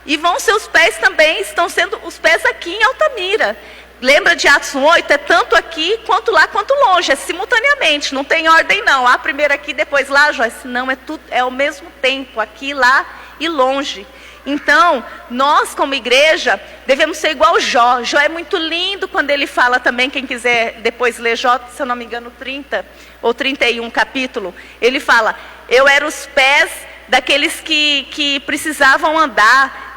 E vão ser os pés também, estão sendo os pés aqui em Altamira. Lembra de Atos 1:8? É tanto aqui, quanto lá, quanto longe. É simultaneamente, não tem ordem não. Primeiro aqui, depois lá, Joyce. Não, é tudo, é ao mesmo tempo, aqui, lá e longe. Então, nós como igreja, devemos ser igual Jó. Jó é muito lindo quando ele fala também, quem quiser depois ler Jó, se eu não me engano, 30 ou 31 capítulo. Ele fala, eu era os pés daqueles que precisavam andar.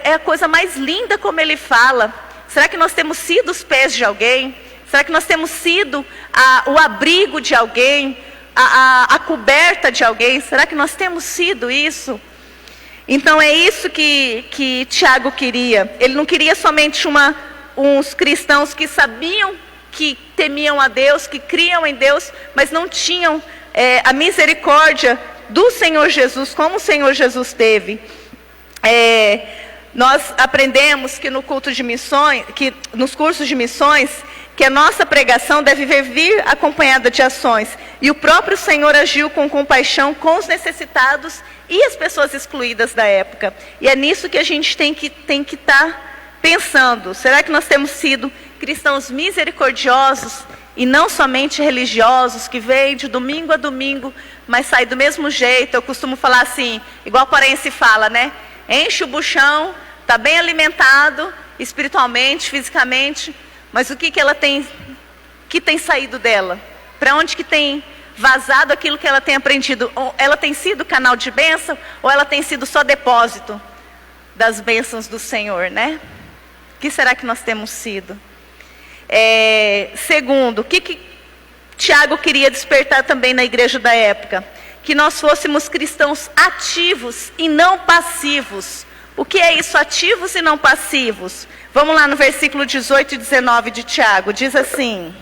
É a coisa mais linda como ele fala. Será que nós temos sido os pés de alguém? Será que nós temos sido o abrigo de alguém? A coberta de alguém? Será que nós temos sido isso? Então é isso que Tiago queria. Ele não queria somente uns cristãos que sabiam, que temiam a Deus, que criam em Deus, mas não tinham a misericórdia do Senhor Jesus, como o Senhor Jesus teve. Nós aprendemos que no culto de missões, que nos cursos de missões, que a nossa pregação deve vir acompanhada de ações. E o próprio Senhor agiu com compaixão com os necessitados e as pessoas excluídas da época. E é nisso que a gente tem que estar pensando. Será que nós temos sido cristãos misericordiosos e não somente religiosos, que vêm de domingo a domingo, mas saem do mesmo jeito? Eu costumo falar assim, igual o paraense fala, né? Enche o buchão, está bem alimentado, espiritualmente, fisicamente, mas o que ela tem, que tem saído dela? Para onde que tem vazado aquilo que ela tem aprendido? Ou ela tem sido canal de bênção, ou ela tem sido só depósito das bênçãos do Senhor, né? O que será que nós temos sido? Segundo, o que Tiago queria despertar também na igreja da época? Que nós fôssemos cristãos ativos e não passivos. O que é isso, ativos e não passivos? Vamos lá no versículo 18 e 19 de Tiago, diz assim,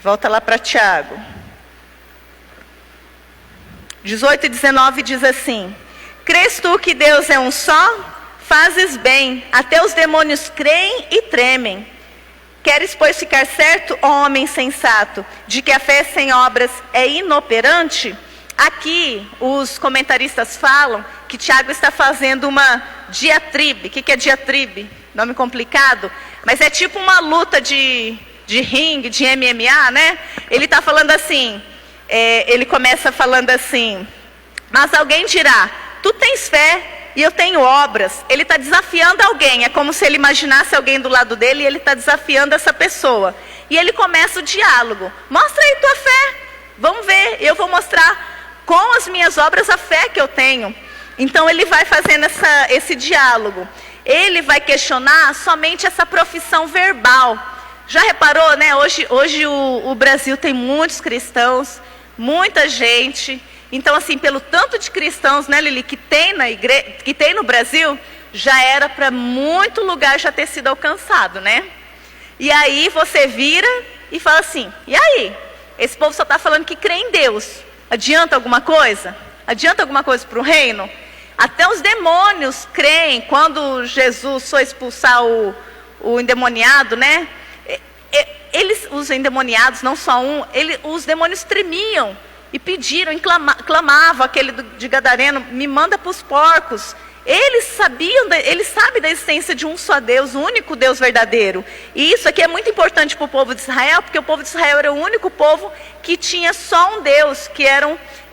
volta lá para Tiago. 18 e 19 diz assim, crês tu que Deus é um só? Fazes bem, até os demônios creem e tremem. Queres, pois, ficar certo, ó homem sensato, de que a fé sem obras é inoperante? Aqui, os comentaristas falam que Tiago está fazendo uma diatribe. O que é diatribe? Nome complicado, mas é tipo uma luta de ringue, de MMA, né? Ele está falando assim, ele começa falando assim, mas alguém dirá, tu tens fé e eu tenho obras. Ele está desafiando alguém, é como se ele imaginasse alguém do lado dele e ele está desafiando essa pessoa. E ele começa o diálogo, mostra aí tua fé, vamos ver, eu vou mostrar com as minhas obras a fé que eu tenho. Então ele vai fazendo esse diálogo. Ele vai questionar somente essa profissão verbal. Já reparou, né? Hoje o Brasil tem muitos cristãos, muita gente. Então, assim, pelo tanto de cristãos, né, Lili, que tem na igreja, que tem no Brasil, já era para muito lugar já ter sido alcançado, né? E aí você vira e fala assim, e aí? Esse povo só está falando que crê em Deus. Adianta alguma coisa? Adianta alguma coisa para o reino? Até os demônios creem. Quando Jesus foi expulsar o endemoniado, né? Os endemoniados, não só os demônios tremiam e pediram, clamavam, aquele de Gadareno, me manda para os porcos. Eles sabem da existência de um só Deus, o único Deus verdadeiro. E isso aqui é muito importante para o povo de Israel, porque o povo de Israel era o único povo que tinha só um Deus, que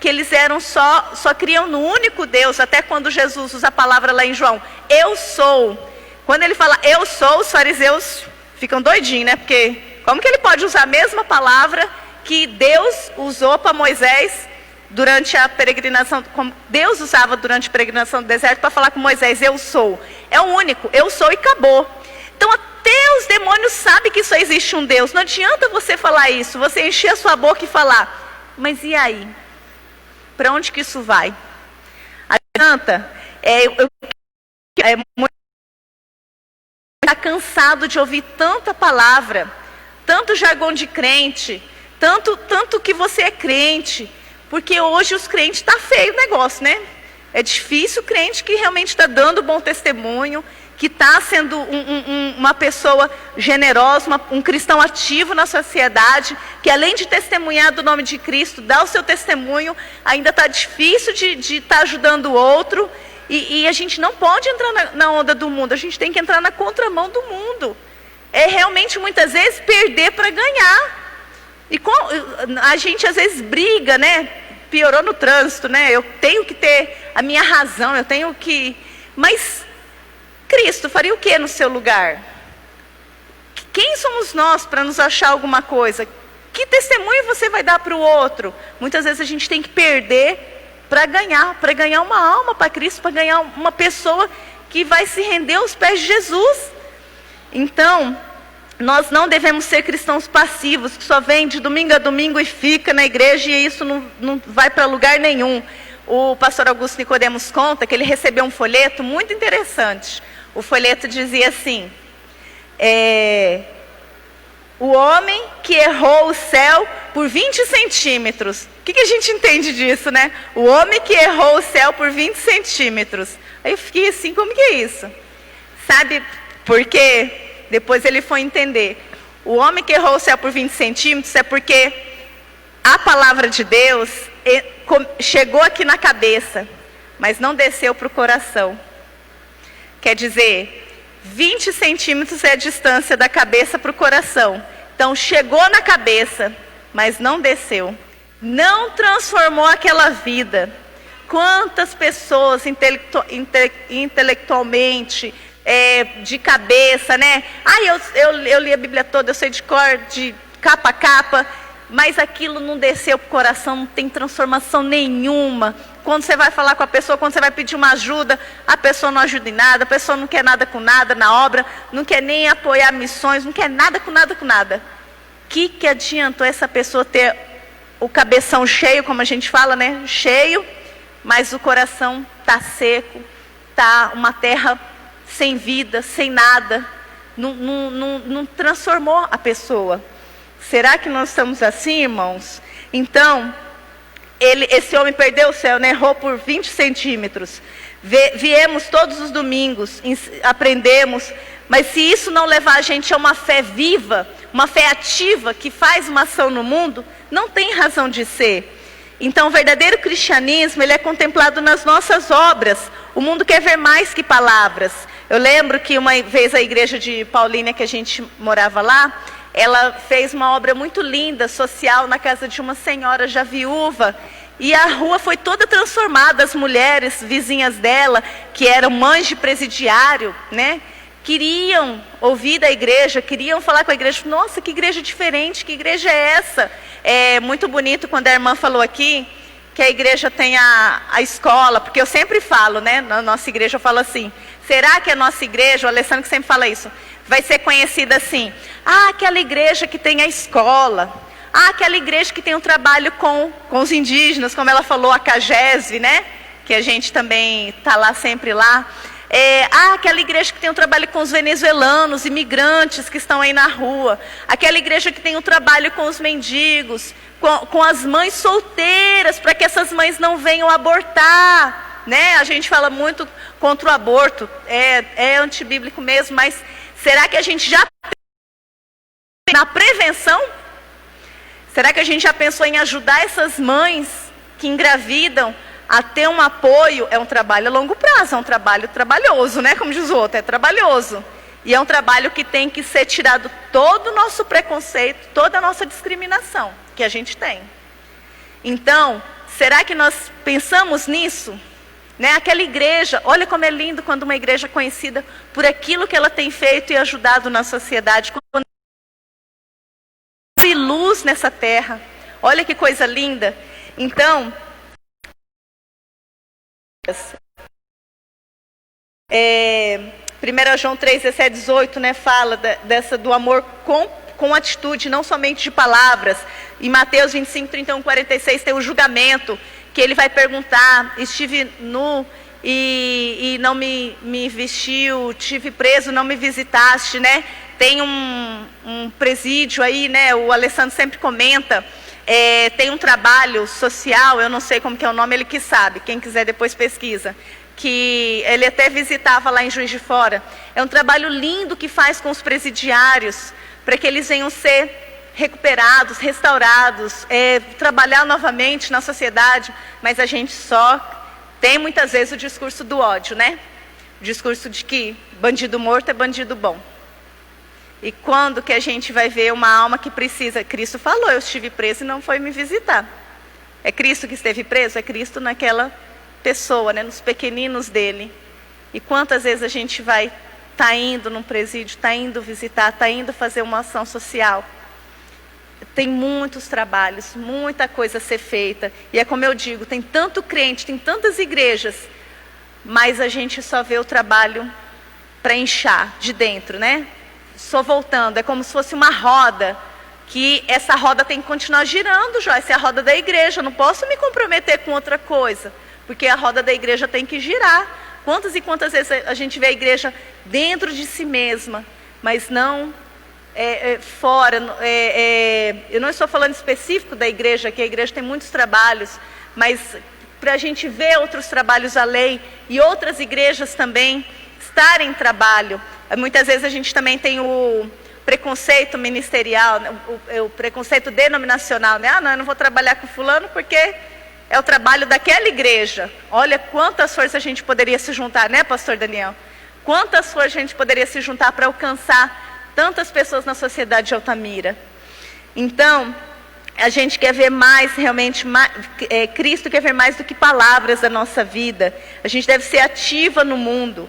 eles eram só criam no único Deus, até quando Jesus usa a palavra lá em João, eu sou. Quando ele fala eu sou, os fariseus ficam doidinhos, né? Porque como que ele pode usar a mesma palavra que Deus usou para Moisés durante a peregrinação, como Deus usava durante a peregrinação do deserto para falar com Moisés, eu sou. É o único, eu sou e acabou. Então até os demônios sabem que só existe um Deus. Não adianta você falar isso, você encher a sua boca e falar, mas e aí? Para onde que isso vai? Adianta? Está cansado de ouvir tanta palavra, tanto jargão de crente, tanto que você é crente. Porque hoje os crentes, está feio o negócio, né? É difícil o crente que realmente está dando bom testemunho, que está sendo uma pessoa generosa, um cristão ativo na sociedade, que além de testemunhar do nome de Cristo, dá o seu testemunho, ainda está difícil de estar ajudando o outro, e a gente não pode entrar na onda do mundo, a gente tem que entrar na contramão do mundo. É realmente, muitas vezes, perder para ganhar. E a gente, às vezes, briga, né? Piorou no trânsito, né? Eu tenho que ter a minha razão, eu tenho que... Mas Cristo faria o que no seu lugar? Quem somos nós para nos achar alguma coisa? Que testemunho você vai dar para o outro? Muitas vezes a gente tem que perder para ganhar uma alma para Cristo, para ganhar uma pessoa que vai se render aos pés de Jesus. Então, nós não devemos ser cristãos passivos, que só vem de domingo a domingo e fica na igreja e isso não vai para lugar nenhum. O pastor Augusto Nicodemos conta que ele recebeu um folheto muito interessante. O folheto dizia assim: o homem que errou o céu por 20 centímetros. O que a gente entende disso, né? O homem que errou o céu por 20 centímetros. Aí eu fiquei assim, como que é isso? Sabe por quê? Depois ele foi entender. O homem que errou o céu por 20 centímetros é porque a palavra de Deus chegou aqui na cabeça, mas não desceu para o coração. Quer dizer, 20 centímetros é a distância da cabeça para o coração. Então, chegou na cabeça, mas não desceu. Não transformou aquela vida. Quantas pessoas intelectualmente, de cabeça, né? Eu li a Bíblia toda, eu sei de cor, de capa a capa, mas aquilo não desceu para o coração, não tem transformação nenhuma. Quando você vai falar com a pessoa, quando você vai pedir uma ajuda, a pessoa não ajuda em nada, a pessoa não quer nada com nada na obra, não quer nem apoiar missões, não quer nada com nada com nada. Que adiantou essa pessoa ter o cabeção cheio, como a gente fala, né? Cheio, mas o coração está seco, está uma terra sem vida, sem nada, não transformou a pessoa. Será que nós estamos assim, irmãos? Então, esse homem perdeu o céu, né? Errou por 20 centímetros. Viemos todos os domingos, aprendemos, mas se isso não levar a gente a uma fé viva, uma fé ativa, que faz uma ação no mundo, não tem razão de ser. Então, o verdadeiro cristianismo, ele é contemplado nas nossas obras. O mundo quer ver mais que palavras. Eu lembro que uma vez a igreja de Paulínia, que a gente morava lá, ela fez uma obra muito linda, social, na casa de uma senhora já viúva. E a rua foi toda transformada. As mulheres vizinhas dela, que eram mães de presidiário, né, queriam ouvir da igreja, queriam falar com a igreja. Nossa, que igreja diferente, que igreja é essa? É muito bonito quando a irmã falou aqui que a igreja tem a escola, porque eu sempre falo, né, na nossa igreja eu falo assim: será que a nossa igreja, o Alessandro que sempre fala isso, vai ser conhecida assim? Aquela igreja que tem a escola, aquela igreja que tem um trabalho com os indígenas, como ela falou, a CAGESV, né, que a gente também está lá sempre lá. Aquela igreja que tem um trabalho com os venezuelanos, imigrantes que estão aí na rua. Aquela igreja que tem um trabalho com os mendigos, com as mães solteiras, para que essas mães não venham abortar, né? A gente fala muito contra o aborto, é antibíblico mesmo, mas será que a gente já na prevenção? Será que a gente já pensou em ajudar essas mães que engravidam a ter um apoio? É um trabalho a longo prazo, é um trabalho trabalhoso, né? Como diz o outro, é trabalhoso. E é um trabalho que tem que ser tirado todo o nosso preconceito, toda a nossa discriminação que a gente tem. Então, será que nós pensamos nisso? Né? Aquela igreja, olha como é lindo quando uma igreja é conhecida por aquilo que ela tem feito e ajudado na sociedade. Quando abre luz nessa terra. Olha que coisa linda. Então, 1 João 3, 17, 18, né, fala do amor com atitude, não somente de palavras. Em Mateus 25, 31, 46 tem o julgamento, que ele vai perguntar: estive nu e não me vestiu, estive preso, não me visitaste, né? Tem um presídio aí, né, o Alessandro sempre comenta. Tem um trabalho social, eu não sei como que é o nome, ele que sabe, quem quiser depois pesquisa, que ele até visitava lá em Juiz de Fora. É um trabalho lindo que faz com os presidiários, para que eles venham ser recuperados, restaurados, trabalhar novamente na sociedade, mas a gente só tem muitas vezes o discurso do ódio, né? O discurso de que bandido morto é bandido bom. E quando que a gente vai ver uma alma que precisa? Cristo falou, eu estive preso e não foi me visitar. É Cristo que esteve preso? É Cristo naquela pessoa, né? Nos pequeninos dele. E quantas vezes a gente vai indo num presídio, indo visitar, indo fazer uma ação social? Tem muitos trabalhos, muita coisa a ser feita. E é como eu digo, tem tanto crente, tem tantas igrejas, mas a gente só vê o trabalho para inchar de dentro, né? Só voltando, é como se fosse uma roda, que essa roda tem que continuar girando, Joyce, é a roda da igreja, eu não posso me comprometer com outra coisa, porque a roda da igreja tem que girar. Quantas e quantas vezes a gente vê a igreja dentro de si mesma, mas não fora. Eu não estou falando específico da igreja, que a igreja tem muitos trabalhos, mas para a gente ver outros trabalhos além e outras igrejas também estarem em trabalho. Muitas vezes a gente também tem o preconceito ministerial, o preconceito denominacional, né? Ah, não, eu não vou trabalhar com fulano porque é o trabalho daquela igreja. Olha quantas forças a gente poderia se juntar, né, pastor Daniel? Quantas forças a gente poderia se juntar para alcançar tantas pessoas na sociedade de Altamira. Então, a gente quer ver mais, realmente, Cristo quer ver mais do que palavras da nossa vida. A gente deve ser ativa no mundo.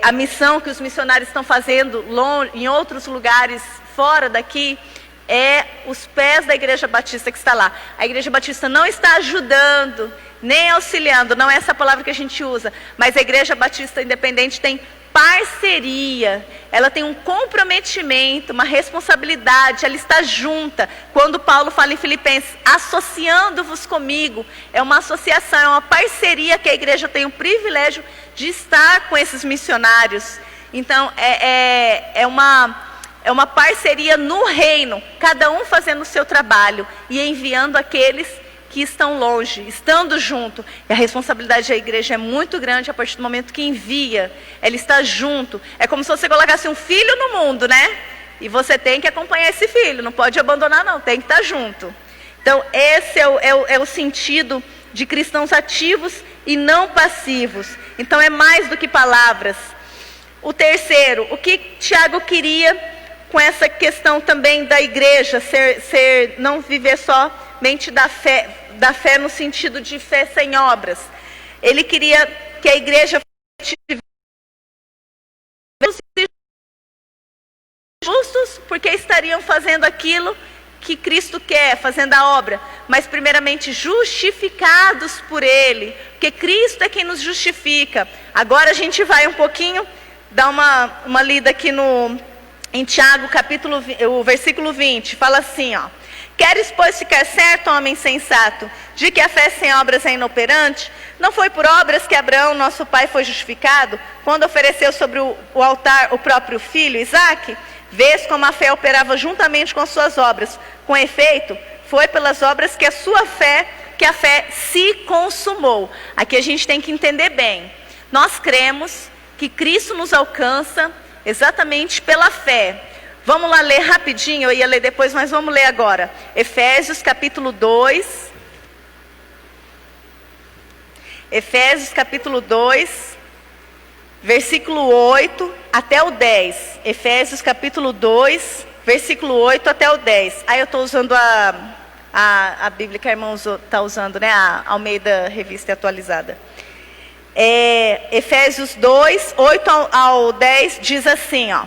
A missão que os missionários estão fazendo em outros lugares fora daqui é os pés da Igreja Batista que está lá. A Igreja Batista não está ajudando, nem auxiliando, não é essa palavra que a gente usa, mas a Igreja Batista Independente tem parceria, ela tem um comprometimento, uma responsabilidade, ela está junta. Quando Paulo fala em Filipenses, associando-vos comigo, é uma associação, é uma parceria que a igreja tem o privilégio de estar com esses missionários. Então, é uma parceria no reino, cada um fazendo o seu trabalho e enviando aqueles que estão longe, estando junto. E a responsabilidade da igreja é muito grande a partir do momento que envia, ela está junto. É como se você colocasse um filho no mundo, né? E você tem que acompanhar esse filho, não pode abandonar não, tem que estar junto. Então esse é o sentido de cristãos ativos e não passivos. Então é mais do que palavras. O terceiro, o que Tiago queria com essa questão também da igreja, não viver somente da fé no sentido de fé sem obras. Ele queria que a igreja tivesse justos, porque estariam fazendo aquilo que Cristo quer, fazendo a obra, mas primeiramente justificados por Ele, porque Cristo é quem nos justifica. Agora a gente vai um pouquinho, dar uma lida aqui em Tiago, o versículo 20, fala assim, ó: queres, pois, ficar certo, homem sensato, de que a fé sem obras é inoperante? Não foi por obras que Abraão, nosso pai, foi justificado, quando ofereceu sobre o altar o próprio filho, Isaque? Vês como a fé operava juntamente com as suas obras. Com efeito, foi pelas obras que a fé se consumou. Aqui a gente tem que entender bem. Nós cremos que Cristo nos alcança exatamente pela fé. Vamos lá ler rapidinho, eu ia ler depois, mas vamos ler agora. Efésios capítulo 2. Efésios capítulo 2, versículo 8 até o 10. Efésios capítulo 2, versículo 8 até o 10. Aí eu estou usando a Bíblia que a irmã está usando, né? A Almeida Revista Atualizada. Efésios 2, 8 ao 10 diz assim, ó: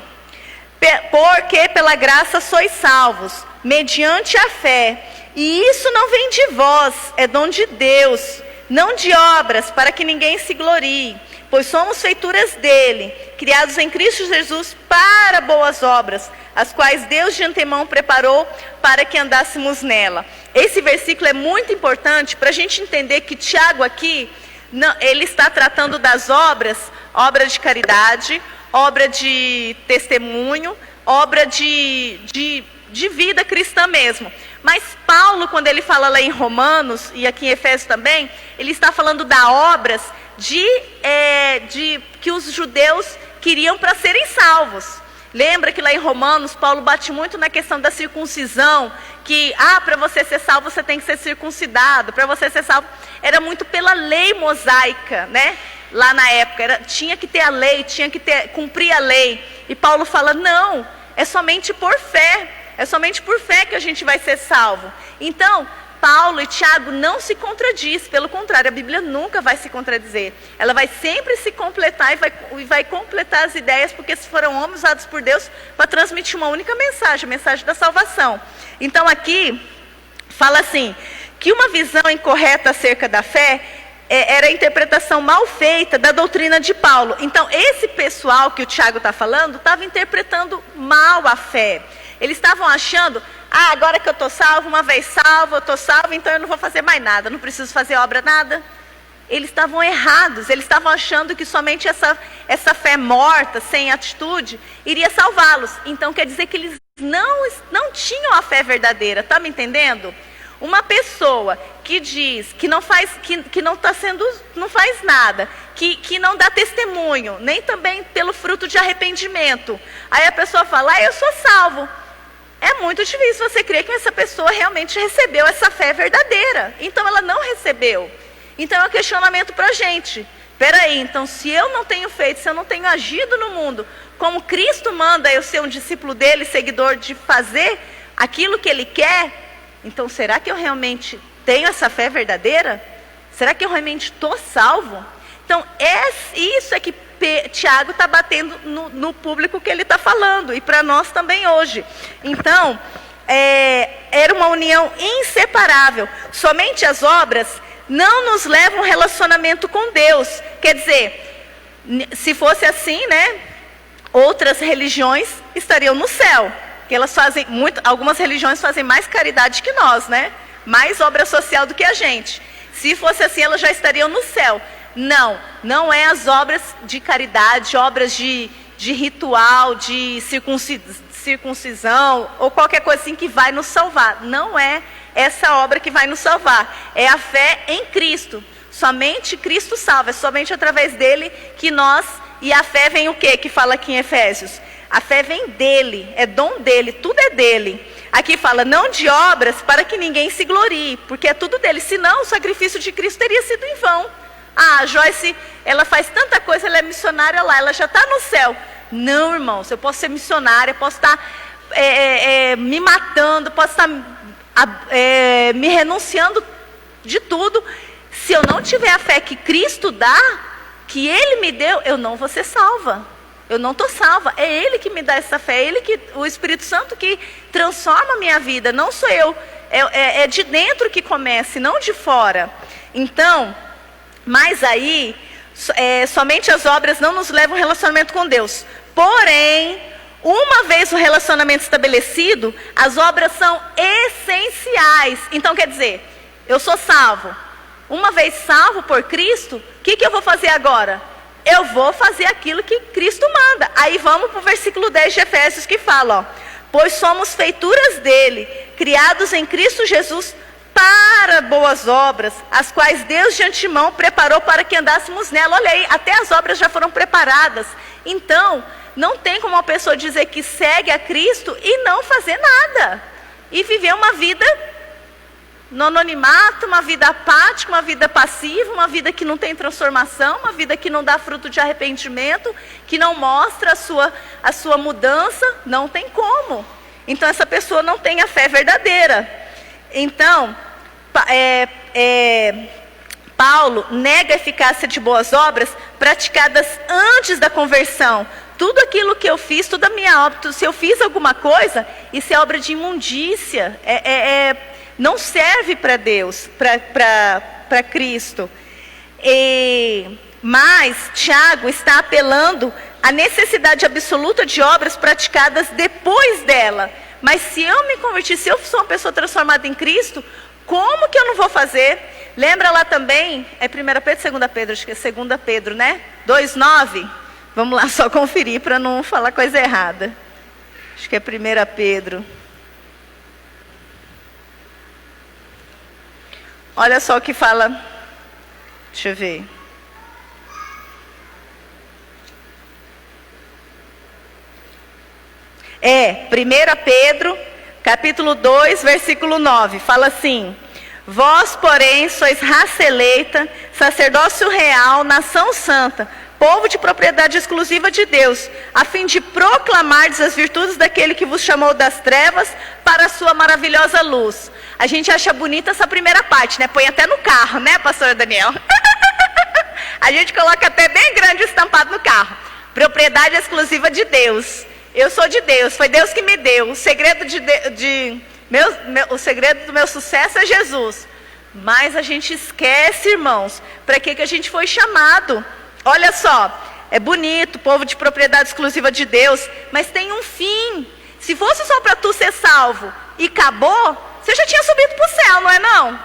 porque pela graça sois salvos, mediante a fé, e isso não vem de vós, é dom de Deus, não de obras, para que ninguém se glorie, pois somos feituras dele, criados em Cristo Jesus para boas obras, as quais Deus de antemão preparou para que andássemos nela. Esse versículo é muito importante para a gente entender que Tiago aqui, ele está tratando das obras, obra de caridade, obra de testemunho, obra de vida cristã mesmo. Mas Paulo, quando ele fala lá em Romanos, e aqui em Efésios também, ele está falando das obras de que os judeus queriam para serem salvos. Lembra que lá em Romanos, Paulo bate muito na questão da circuncisão, que, para você ser salvo, você tem que ser circuncidado, para você ser salvo, era muito pela lei mosaica, né? Lá na época, tinha que ter a lei, tinha que cumprir a lei, e Paulo fala, não, é somente por fé que a gente vai ser salvo. Então, Paulo e Tiago não se contradiz, pelo contrário, a Bíblia nunca vai se contradizer. Ela vai sempre se completar e vai completar as ideias, porque foram homens usados por Deus para transmitir uma única mensagem, a mensagem da salvação. Então aqui, fala assim, que uma visão incorreta acerca da fé era a interpretação mal feita da doutrina de Paulo. Então esse pessoal que o Tiago está falando, estava interpretando mal a fé. Eles estavam achando, agora que eu estou salvo, uma vez salvo, eu estou salvo, então eu não vou fazer mais nada, não preciso fazer obra, nada. Eles estavam errados, eles estavam achando que somente essa fé morta, sem atitude, iria salvá-los. Então quer dizer que eles não tinham a fé verdadeira, está me entendendo? Uma pessoa que diz que não faz, que não faz nada, que não dá testemunho, nem também pelo fruto de arrependimento. Aí a pessoa fala, eu sou salvo. É muito difícil você crer que essa pessoa realmente recebeu essa fé verdadeira. Então ela não recebeu. Então é um questionamento para a gente. Peraí, então se eu não tenho feito, se eu não tenho agido no mundo, como Cristo manda eu ser um discípulo dele, seguidor, de fazer aquilo que ele quer, então será que eu realmente tenho essa fé verdadeira? Será que eu realmente estou salvo? Então isso é que Tiago está batendo no público que ele está falando, e para nós também hoje. Então, era uma união inseparável. Somente as obras não nos levam a um relacionamento com Deus. Quer dizer, se fosse assim, né, outras religiões estariam no céu. Que elas fazem algumas religiões fazem mais caridade que nós, né? Mais obra social do que a gente. Se fosse assim, elas já estariam no céu. Não é as obras de caridade, obras de ritual, de circuncisão, ou qualquer coisa assim que vai nos salvar. Não é essa obra que vai nos salvar. É a fé em Cristo. Somente Cristo salva, é somente através dele que nós... E a fé vem o quê? Que fala aqui em Efésios. A fé vem dele, é dom dele, tudo é dele. Aqui fala, não de obras para que ninguém se glorie, porque é tudo dele. Senão o sacrifício de Cristo teria sido em vão. A Joyce, ela faz tanta coisa, ela é missionária lá, ela já está no céu. Não, irmãos, eu posso ser missionária, posso estar me matando, posso estar me renunciando de tudo. Se eu não tiver a fé que Cristo dá, que Ele me deu, eu não vou ser salva. Eu não estou salva. É Ele que me dá essa fé, o Espírito Santo que transforma a minha vida. Não sou eu. É de dentro que começa, não de fora. Então... Mas aí, somente as obras não nos levam a um relacionamento com Deus. Porém, uma vez o relacionamento estabelecido, as obras são essenciais. Então quer dizer, eu sou salvo. Uma vez salvo por Cristo, o que eu vou fazer agora? Eu vou fazer aquilo que Cristo manda. Aí vamos para o versículo 10 de Efésios que fala, pois somos feituras dele, criados em Cristo Jesus, para boas obras, as quais Deus de antemão preparou para que andássemos nela. Olha aí, até as obras já foram preparadas. Então, não tem como uma pessoa dizer que segue a Cristo e não fazer nada. E viver uma vida no anonimato, uma vida apática, uma vida passiva, uma vida que não tem transformação, uma vida que não dá fruto de arrependimento, que não mostra a sua mudança. Não tem como. Então, essa pessoa não tem a fé verdadeira. Então, Paulo nega a eficácia de boas obras praticadas antes da conversão. Tudo aquilo que eu fiz, toda a minha obra, se eu fiz alguma coisa, isso é obra de imundícia, não serve para Deus, para Cristo. Mas Tiago está apelando à necessidade absoluta de obras praticadas depois dela. Mas se eu me converti, se eu sou uma pessoa transformada em Cristo, como que eu não vou fazer? Lembra lá também, 1 Pedro, 2 Pedro, acho que é 2 Pedro, né? 2:9. Vamos lá só conferir para não falar coisa errada. Acho que é 1 Pedro. Olha só o que fala. Deixa eu ver. É 1 Pedro, capítulo 2, versículo 9. Fala assim: vós, porém, sois raça eleita, sacerdócio real, nação santa, povo de propriedade exclusiva de Deus, a fim de proclamardes as virtudes daquele que vos chamou das trevas para a sua maravilhosa luz. A gente acha bonita essa primeira parte, né? Põe até no carro, né, pastor Daniel? A gente coloca até bem grande estampado no carro. Propriedade exclusiva de Deus. Eu sou de Deus, foi Deus que me deu. O segredo o segredo do meu sucesso é Jesus. Mas a gente esquece, irmãos, para que a gente foi chamado. Olha só, é bonito, povo de propriedade exclusiva de Deus, mas tem um fim. Se fosse só para tu ser salvo e acabou, você já tinha subido para o céu, não é não?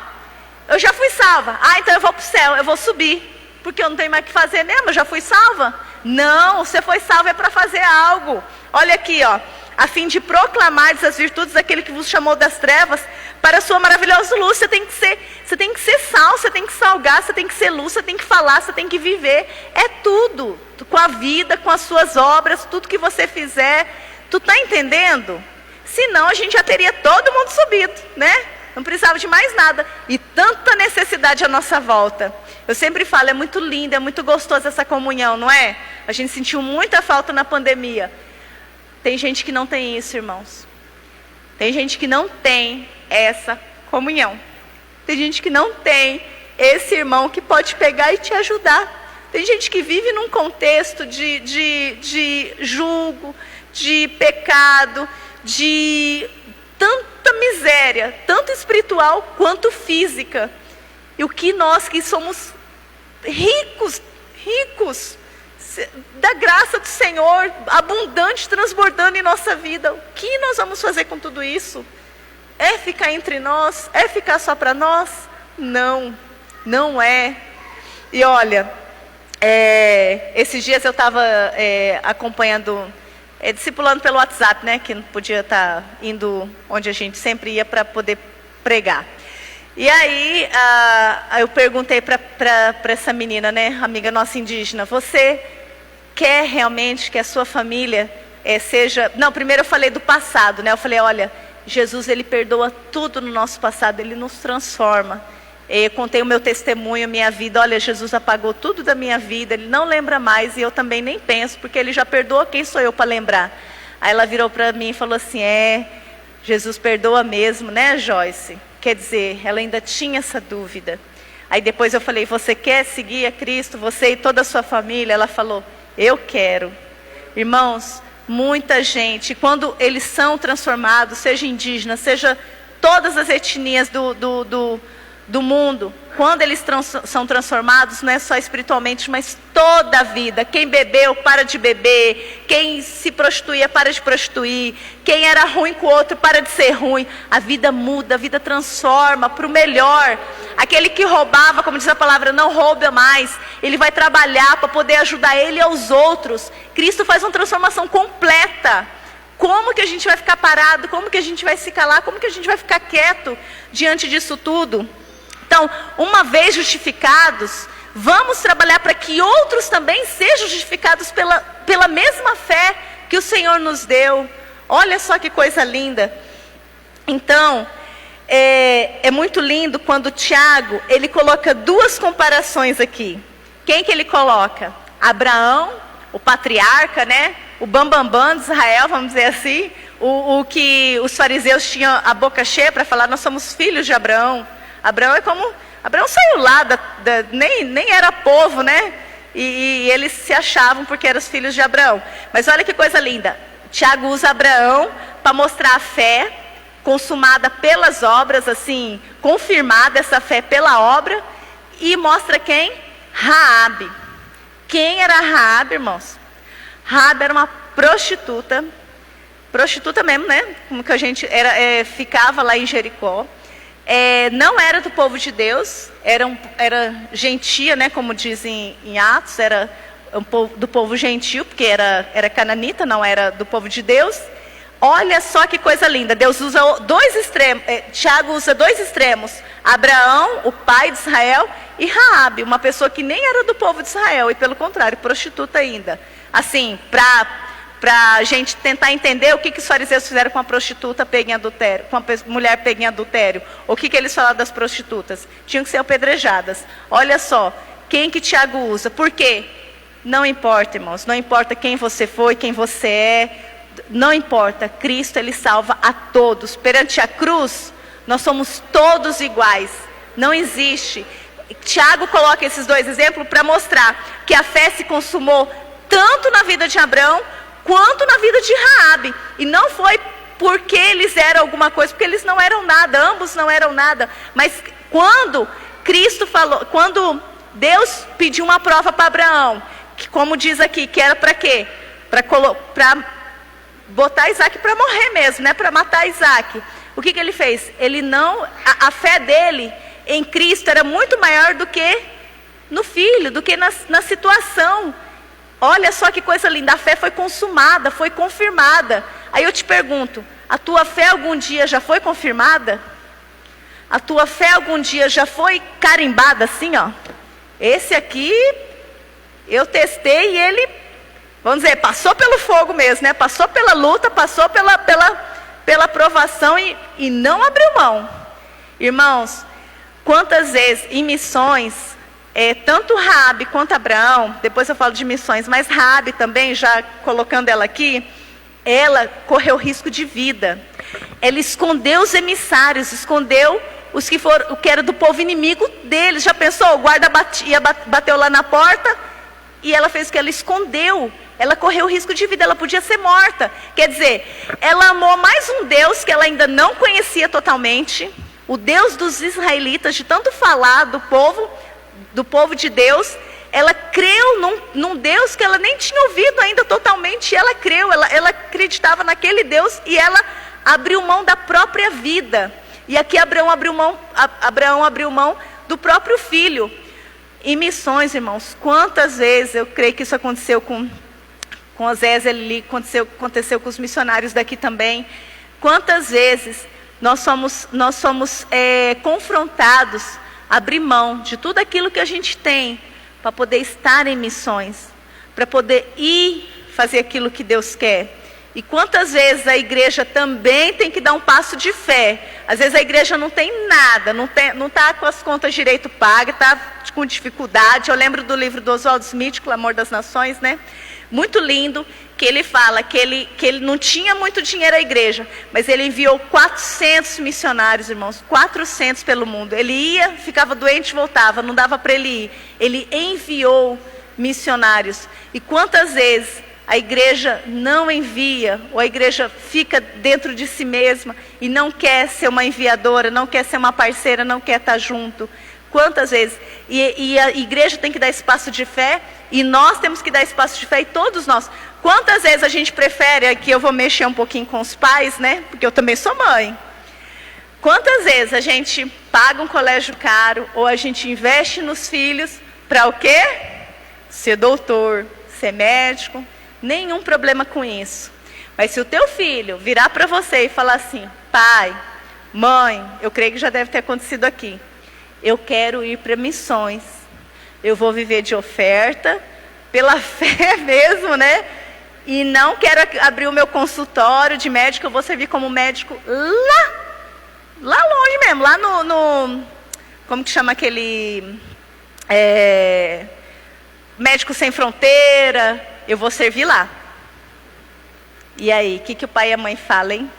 Eu já fui salva. Ah, então eu vou para o céu, eu vou subir. Porque eu não tenho mais o que fazer mesmo, eu já fui salva. Não, você foi salva é para fazer algo. Olha aqui, ó. A fim de proclamar as virtudes daquele que vos chamou das trevas para a sua maravilhosa luz. Você tem que ser sal, você tem que salgar, você tem que ser luz, você tem que falar, você tem que viver. É tudo, com a vida, com as suas obras, tudo que você fizer. Tu tá entendendo? Senão a gente já teria todo mundo subido, né? Não precisava de mais nada. E tanta necessidade à nossa volta. Eu sempre falo, é muito lindo, é muito gostoso essa comunhão, não é? A gente sentiu muita falta na pandemia. Tem gente que não tem isso, irmãos. Tem gente que não tem essa comunhão. Tem gente que não tem esse irmão que pode pegar e te ajudar. Tem gente que vive num contexto de julgo, de pecado, de tanta miséria, tanto espiritual quanto física. E o que nós que somos ricos da graça do Senhor, abundante, transbordando em nossa vida, o que nós vamos fazer com tudo isso? É ficar entre nós? É ficar só para nós? Não, não é. E olha, esses dias eu estava acompanhando, discipulando pelo WhatsApp, né? Que não podia estar indo onde a gente sempre ia para poder pregar. E aí eu perguntei para essa menina, né, amiga nossa indígena, você quer realmente que a sua família seja... Não, primeiro eu falei do passado, né? Eu falei, olha, Jesus, ele perdoa tudo no nosso passado, ele nos transforma. Eu contei o meu testemunho, a minha vida, olha, Jesus apagou tudo da minha vida, ele não lembra mais e eu também nem penso, porque ele já perdoa, quem sou eu para lembrar? Aí ela virou para mim e falou assim, Jesus perdoa mesmo, né, Joyce? Quer dizer, ela ainda tinha essa dúvida. Aí depois eu falei, você quer seguir a Cristo, você e toda a sua família? Ela falou, eu quero. Irmãos, muita gente, quando eles são transformados, seja indígena, seja todas as etnias do mundo, quando eles são transformados, não é só espiritualmente, mas toda a vida. Quem bebeu, para de beber. Quem se prostituía, para de prostituir. Quem era ruim com o outro, para de ser ruim. A vida muda, a vida transforma para o melhor. Aquele que roubava, como diz a palavra, não rouba mais. Ele vai trabalhar para poder ajudar ele e aos outros. Cristo faz uma transformação completa. Como que a gente vai ficar parado? Como que a gente vai se calar? Como que a gente vai ficar quieto diante disso tudo? Então, uma vez justificados, vamos trabalhar para que outros também sejam justificados pela mesma fé que o Senhor nos deu. Olha só que coisa linda. Então, é muito lindo quando Tiago, ele coloca duas comparações aqui. Quem que ele coloca? Abraão, o patriarca, né? O bambambam de Israel, vamos dizer assim. O que os fariseus tinham a boca cheia para falar, nós somos filhos de Abraão. Abraão saiu lá, nem era povo, né? E eles se achavam porque eram os filhos de Abraão. Mas olha que coisa linda. Tiago usa Abraão para mostrar a fé consumada pelas obras, assim, confirmada essa fé pela obra. E mostra quem? Raabe. Quem era Raabe, irmãos? Raabe era uma prostituta mesmo, né? Como que a gente ficava lá em Jericó. Não era do povo de Deus, era gentia, né, como dizem em Atos, era do povo gentil, porque era cananita, não era do povo de Deus. Olha só que coisa linda, Deus usa dois extremos, Tiago usa dois extremos, Abraão, o pai de Israel, e Raabe, uma pessoa que nem era do povo de Israel, e pelo contrário, prostituta ainda. Assim, a gente tentar entender o que os fariseus fizeram com a prostituta pega em adultério, com a mulher pega em adultério. O que eles falaram das prostitutas? Tinham que ser apedrejadas. Olha só, quem que Tiago usa? Por quê? Não importa, irmãos, não importa quem você foi, quem você é, não importa. Cristo, Ele salva a todos. Perante a cruz, nós somos todos iguais. Não existe. Tiago coloca esses dois exemplos para mostrar que a fé se consumou tanto na vida de Abraão quanto na vida de Raabe. E não foi porque eles eram alguma coisa, porque eles não eram nada, ambos não eram nada. Mas quando Cristo falou, quando Deus pediu uma prova para Abraão, que, como diz aqui, que era para quê? Para botar Isaac para morrer mesmo, né? Para matar Isaac. O que ele fez? Ele não, a fé dele em Cristo era muito maior do que no filho, do que na situação. Olha só que coisa linda, a fé foi consumada, foi confirmada. Aí eu te pergunto, a tua fé algum dia já foi confirmada? A tua fé algum dia já foi carimbada assim, ó? Esse aqui, eu testei e ele, vamos dizer, passou pelo fogo mesmo, né? Passou pela luta, passou pela provação e não abriu mão. Irmãos, quantas vezes em missões, tanto Raabe quanto Abraão, depois eu falo de missões, mas Raabe também, já colocando ela aqui, ela correu risco de vida. Ela escondeu os emissários, escondeu os que foram, o que era do povo inimigo deles. Já pensou? O guarda bateu lá na porta e ela fez o que? Ela escondeu. Ela correu risco de vida, ela podia ser morta. Quer dizer, ela amou mais um Deus que ela ainda não conhecia totalmente, o Deus dos israelitas, de tanto falar do povo de Deus. Ela creu num Deus que ela nem tinha ouvido ainda totalmente, e ela creu, ela acreditava naquele Deus, e ela abriu mão da própria vida. E aqui Abraão abriu mão do próprio filho. Em missões, irmãos, quantas vezes, eu creio que isso aconteceu com Osés ali, aconteceu com os missionários daqui também. Quantas vezes nós somos confrontados a abrir mão de tudo aquilo que a gente tem para poder estar em missões, para poder ir fazer aquilo que Deus quer. E quantas vezes a igreja também tem que dar um passo de fé. Às vezes a igreja não tem nada, não está com as contas direito pagas, está com dificuldade. Eu lembro do livro do Oswald Smith, Clamor das Nações, né? Muito lindo, que ele fala que ele não tinha muito dinheiro à igreja, mas ele enviou 400 missionários, irmãos, 400 pelo mundo. Ele ia, ficava doente e voltava, não dava para ele ir. Ele enviou missionários. E quantas vezes a igreja não envia, ou a igreja fica dentro de si mesma e não quer ser uma enviadora, não quer ser uma parceira, não quer estar junto. Quantas vezes? E a igreja tem que dar espaço de fé, e nós temos que dar espaço de fé, e todos nós. Quantas vezes a gente prefere, aqui eu vou mexer um pouquinho com os pais, né? Porque eu também sou mãe. Quantas vezes a gente paga um colégio caro, ou a gente investe nos filhos, para o quê? Ser doutor, ser médico. Nenhum problema com isso. Mas se o teu filho virar para você e falar assim: pai, mãe, eu creio que já deve ter acontecido aqui, eu quero ir para missões, eu vou viver de oferta, pela fé mesmo, né? E não quero abrir o meu consultório de médico, eu vou servir como médico lá longe mesmo, lá no como que chama aquele, Médico Sem Fronteira, eu vou servir lá. E aí, o que o pai e a mãe falam, hein?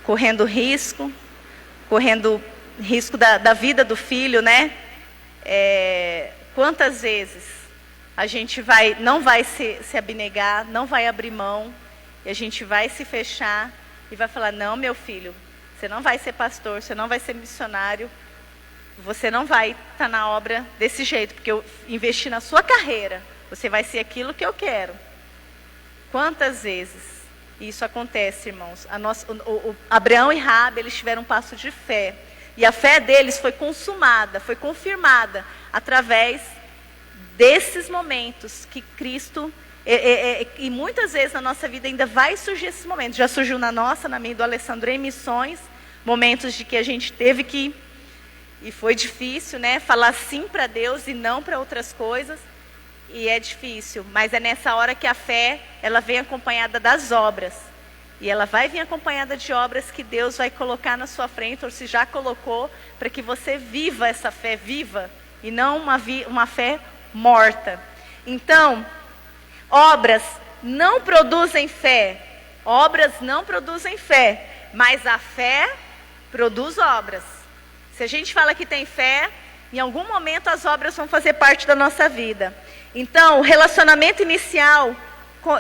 Correndo risco da vida do filho, né? Quantas vezes a gente não vai se abnegar, não vai abrir mão, e a gente vai se fechar e vai falar: não, meu filho, você não vai ser pastor, você não vai ser missionário, você não vai estar na obra desse jeito, porque eu investi na sua carreira, você vai ser aquilo que eu quero. Quantas vezes isso acontece, irmãos? Abraão e Raabe, eles tiveram um passo de fé. E a fé deles foi consumada, foi confirmada através desses momentos que Cristo... E muitas vezes na nossa vida ainda vai surgir esses momentos. Já surgiu na nossa, na minha e do Alessandro, em missões. Momentos de que a gente teve que... E foi difícil, né? Falar sim para Deus e não para outras coisas. e é difícil, mas é nessa hora que a fé, ela vem acompanhada das obras. E ela vai vir acompanhada de obras que Deus vai colocar na sua frente, ou se já colocou, para que você viva essa fé viva, e não uma fé morta. Então, obras não produzem fé. Obras não produzem fé, mas a fé produz obras. Se a gente fala que tem fé, em algum momento as obras vão fazer parte da nossa vida. Então, o relacionamento inicial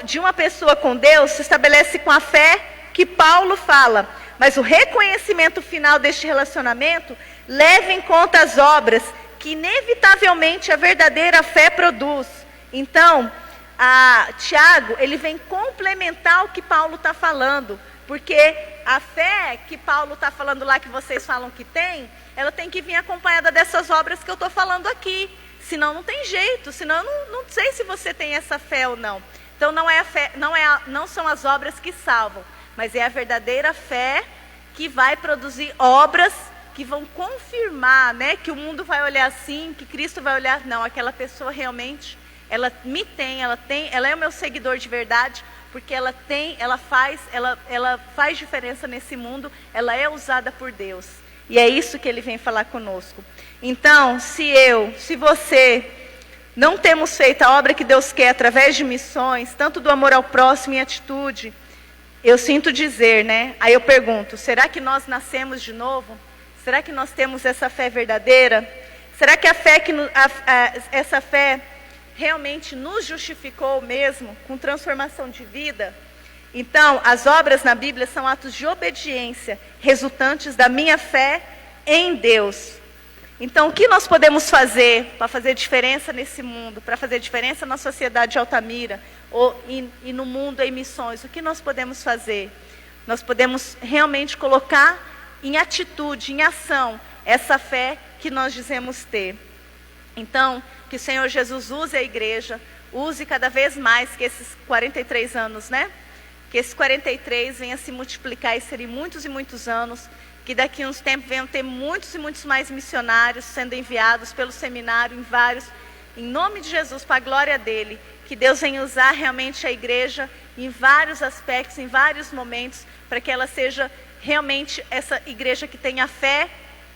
de uma pessoa com Deus se estabelece com a fé que Paulo fala. Mas o reconhecimento final deste relacionamento leva em conta as obras que inevitavelmente a verdadeira fé produz. Então, Tiago, ele vem complementar o que Paulo está falando. Porque a fé que Paulo está falando lá, que vocês falam que tem, ela tem que vir acompanhada dessas obras que eu estou falando aqui. Senão não tem jeito, senão eu não sei se você tem essa fé ou não. Então não é a fé, não são as obras que salvam, mas é a verdadeira fé que vai produzir obras que vão confirmar, né, que o mundo vai olhar assim, que Cristo vai olhar, não, aquela pessoa realmente, ela é o meu seguidor de verdade, porque ela faz diferença nesse mundo, ela é usada por Deus. E é isso que ele vem falar conosco. Então, se você não temos feito a obra que Deus quer através de missões, tanto do amor ao próximo e atitude, eu sinto dizer, né? Aí eu pergunto, será que nós nascemos de novo? Será que nós temos essa fé verdadeira? Será que essa fé realmente nos justificou mesmo, com transformação de vida? Então, as obras na Bíblia são atos de obediência, resultantes da minha fé em Deus. Então, o que nós podemos fazer para fazer diferença nesse mundo, para fazer diferença na sociedade de Altamira, e no mundo em missões? O que nós podemos fazer? Nós podemos realmente colocar em atitude, em ação, essa fé que nós dizemos ter. Então, que o Senhor Jesus use a igreja, use cada vez mais que esses 43 anos, né? Que esses 43 venham se multiplicar e serem muitos e muitos anos, que daqui a uns tempos venham ter muitos e muitos mais missionários sendo enviados pelo seminário em nome de Jesus, para a glória dele, que Deus venha usar realmente a igreja em vários aspectos, em vários momentos, para que ela seja realmente essa igreja que tenha a fé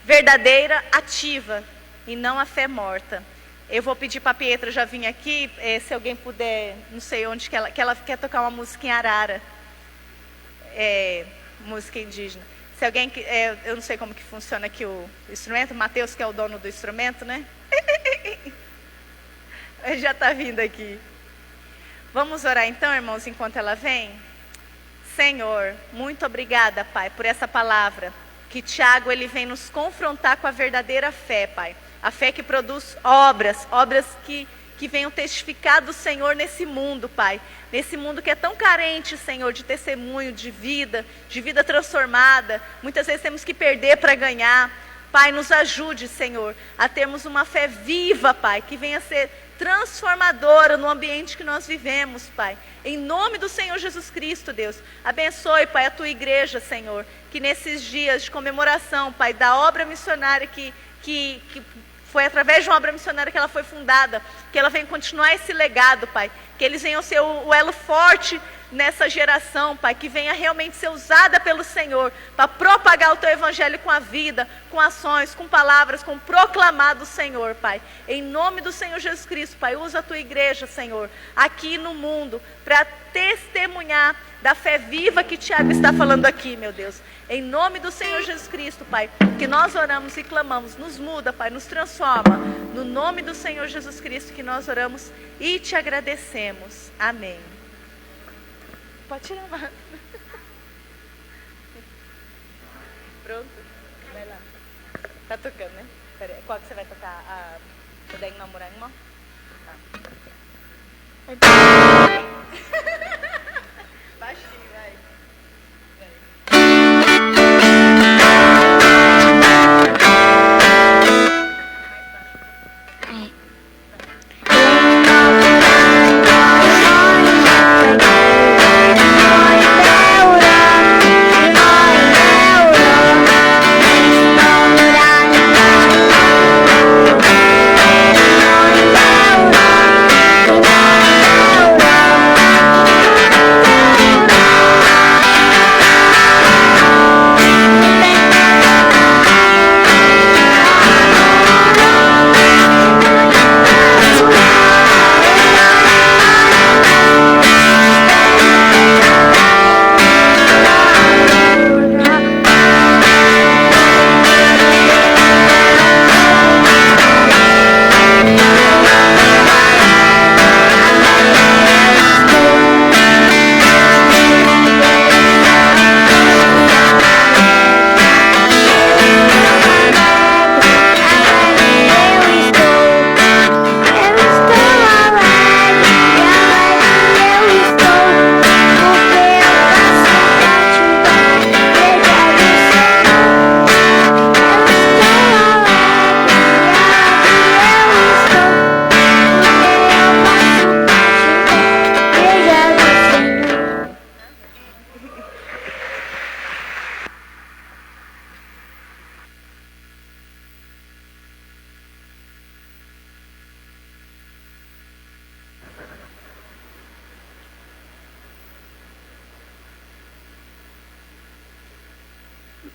verdadeira, ativa, e não a fé morta. Eu vou pedir para a Pietra já vir aqui, se alguém puder, não sei onde, que ela quer tocar uma música em arara, música indígena. Se alguém, eu não sei como que funciona aqui o instrumento, Mateus, que é o dono do instrumento, né? Ele já está vindo aqui. Vamos orar então, irmãos, enquanto ela vem? Senhor, muito obrigada, Pai, por essa palavra, que Tiago, ele vem nos confrontar com a verdadeira fé, Pai. A fé que produz obras que venham testificar do Senhor nesse mundo, Pai. Nesse mundo que é tão carente, Senhor, de testemunho, de vida transformada. Muitas vezes temos que perder para ganhar. Pai, nos ajude, Senhor, a termos uma fé viva, Pai, que venha ser transformadora no ambiente que nós vivemos, Pai. Em nome do Senhor Jesus Cristo, Deus. Abençoe, Pai, a tua igreja, Senhor, que nesses dias de comemoração, Pai, da obra missionária que foi através de uma obra missionária que ela foi fundada, que ela venha continuar esse legado, Pai, que eles venham ser o elo forte nessa geração, Pai, que venha realmente ser usada pelo Senhor, para propagar o Teu Evangelho com a vida, com ações, com palavras, com proclamar do Senhor, Pai. Em nome do Senhor Jesus Cristo, Pai, usa a Tua igreja, Senhor, aqui no mundo, para testemunhar da fé viva que Tiago está falando aqui, meu Deus. Em nome do Senhor Jesus Cristo, Pai, que nós oramos e clamamos, nos muda, Pai, nos transforma. No nome do Senhor Jesus Cristo que nós oramos e te agradecemos. Amém. Pode tirar a mão. Pronto? Vai lá. Tá tocando, né? Pera aí. Qual que você vai tocar? O Deng Namorango? Baixinho, vai. Vai.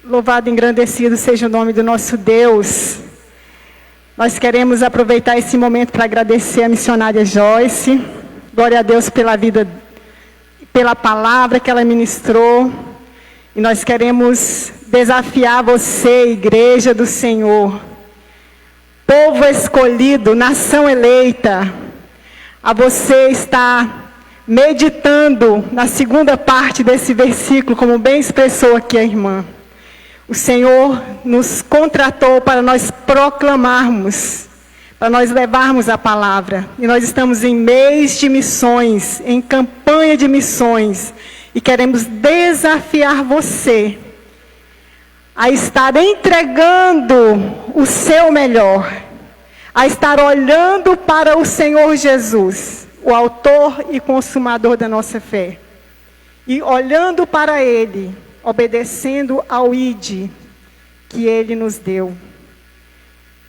Louvado e engrandecido seja o nome do nosso Deus. Nós queremos aproveitar esse momento para agradecer a missionária Joyce. Glória a Deus pela vida, pela palavra que ela ministrou. E nós queremos desafiar você, igreja do Senhor, povo escolhido, nação eleita, a você estar meditando na segunda parte desse versículo, como bem expressou aqui a irmã. O Senhor nos contratou para nós proclamarmos, para nós levarmos a palavra. E nós estamos em mês de missões, em campanha de missões. E queremos desafiar você a estar entregando o seu melhor, a estar olhando para o Senhor Jesus, o autor e consumador da nossa fé. E olhando para Ele, obedecendo ao ID que Ele nos deu.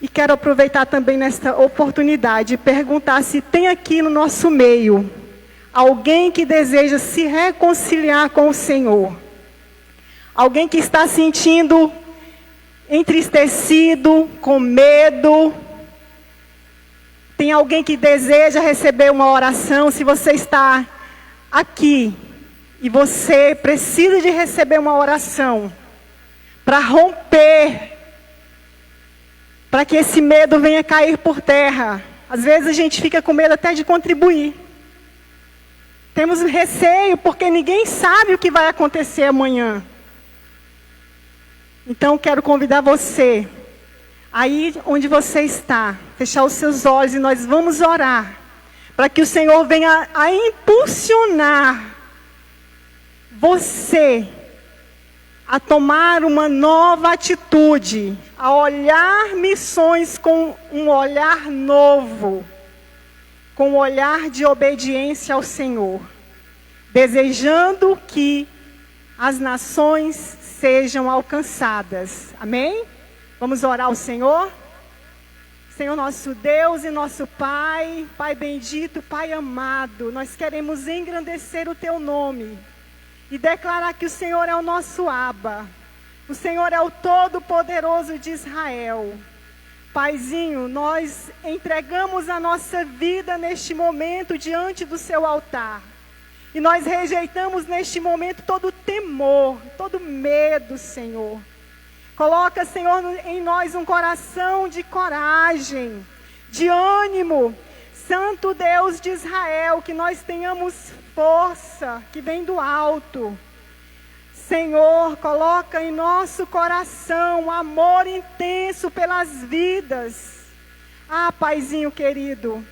E quero aproveitar também nesta oportunidade e perguntar se tem aqui no nosso meio alguém que deseja se reconciliar com o Senhor. Alguém que está sentindo entristecido, com medo. Tem alguém que deseja receber uma oração. Se você está aqui e você precisa de receber uma oração para romper, para que esse medo venha cair por terra. Às vezes a gente fica com medo até de contribuir. Temos receio porque ninguém sabe o que vai acontecer amanhã. Então quero convidar você, aí onde você está, fechar os seus olhos e nós vamos orar, para que o Senhor venha a impulsionar você a tomar uma nova atitude, a olhar missões com um olhar novo, com um olhar de obediência ao Senhor, desejando que as nações sejam alcançadas. Amém? Vamos orar ao Senhor? Senhor nosso Deus e nosso Pai, Pai bendito, Pai amado, nós queremos engrandecer o Teu nome e declarar que o Senhor é o nosso Abba, o Senhor é o Todo-Poderoso de Israel. Paizinho, nós entregamos a nossa vida neste momento diante do Seu altar. E nós rejeitamos neste momento todo temor, todo medo, Senhor. Coloca, Senhor, em nós um coração de coragem, de ânimo. Santo Deus de Israel, que nós tenhamos força que vem do alto. Senhor, coloca em nosso coração um amor intenso pelas vidas. Ah, Paizinho querido,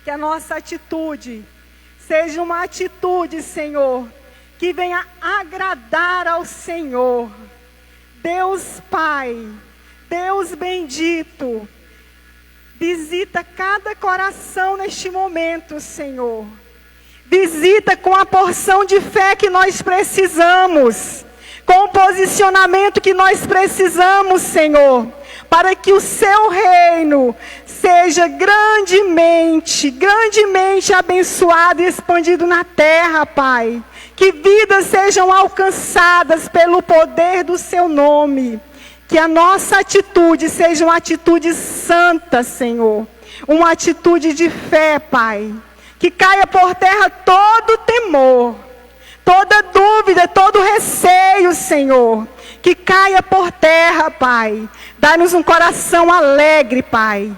que a nossa atitude seja uma atitude, Senhor, que venha agradar ao Senhor. Deus Pai, Deus bendito, visita cada coração neste momento, Senhor. Visita com a porção de fé que nós precisamos, com o posicionamento que nós precisamos, Senhor, para que o Seu reino seja grandemente, grandemente abençoado e expandido na terra, Pai. Que vidas sejam alcançadas pelo poder do Seu nome. Que a nossa atitude seja uma atitude santa, Senhor. Uma atitude de fé, Pai. Que caia por terra todo temor, toda dúvida, todo receio, Senhor. Que caia por terra, Pai. Dá-nos um coração alegre, Pai.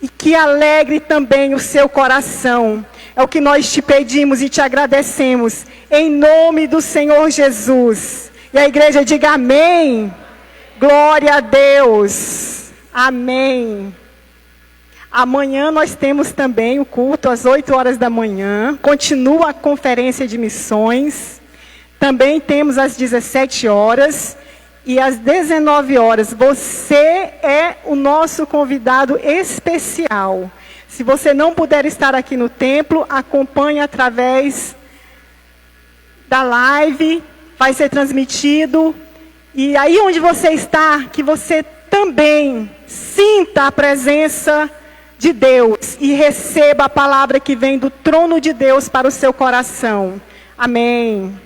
E que alegre também o Seu coração. É o que nós te pedimos e te agradecemos. Em nome do Senhor Jesus. E a igreja diga amém. Glória a Deus. Amém. Amanhã nós temos também o culto às 8 horas da manhã. Continua a conferência de missões. Também temos às 17 horas. E às 19 horas, você é o nosso convidado especial. Se você não puder estar aqui no templo, acompanhe através da live, vai ser transmitido. E aí onde você está, que você também sinta a presença de Deus e receba a palavra que vem do trono de Deus para o seu coração. Amém.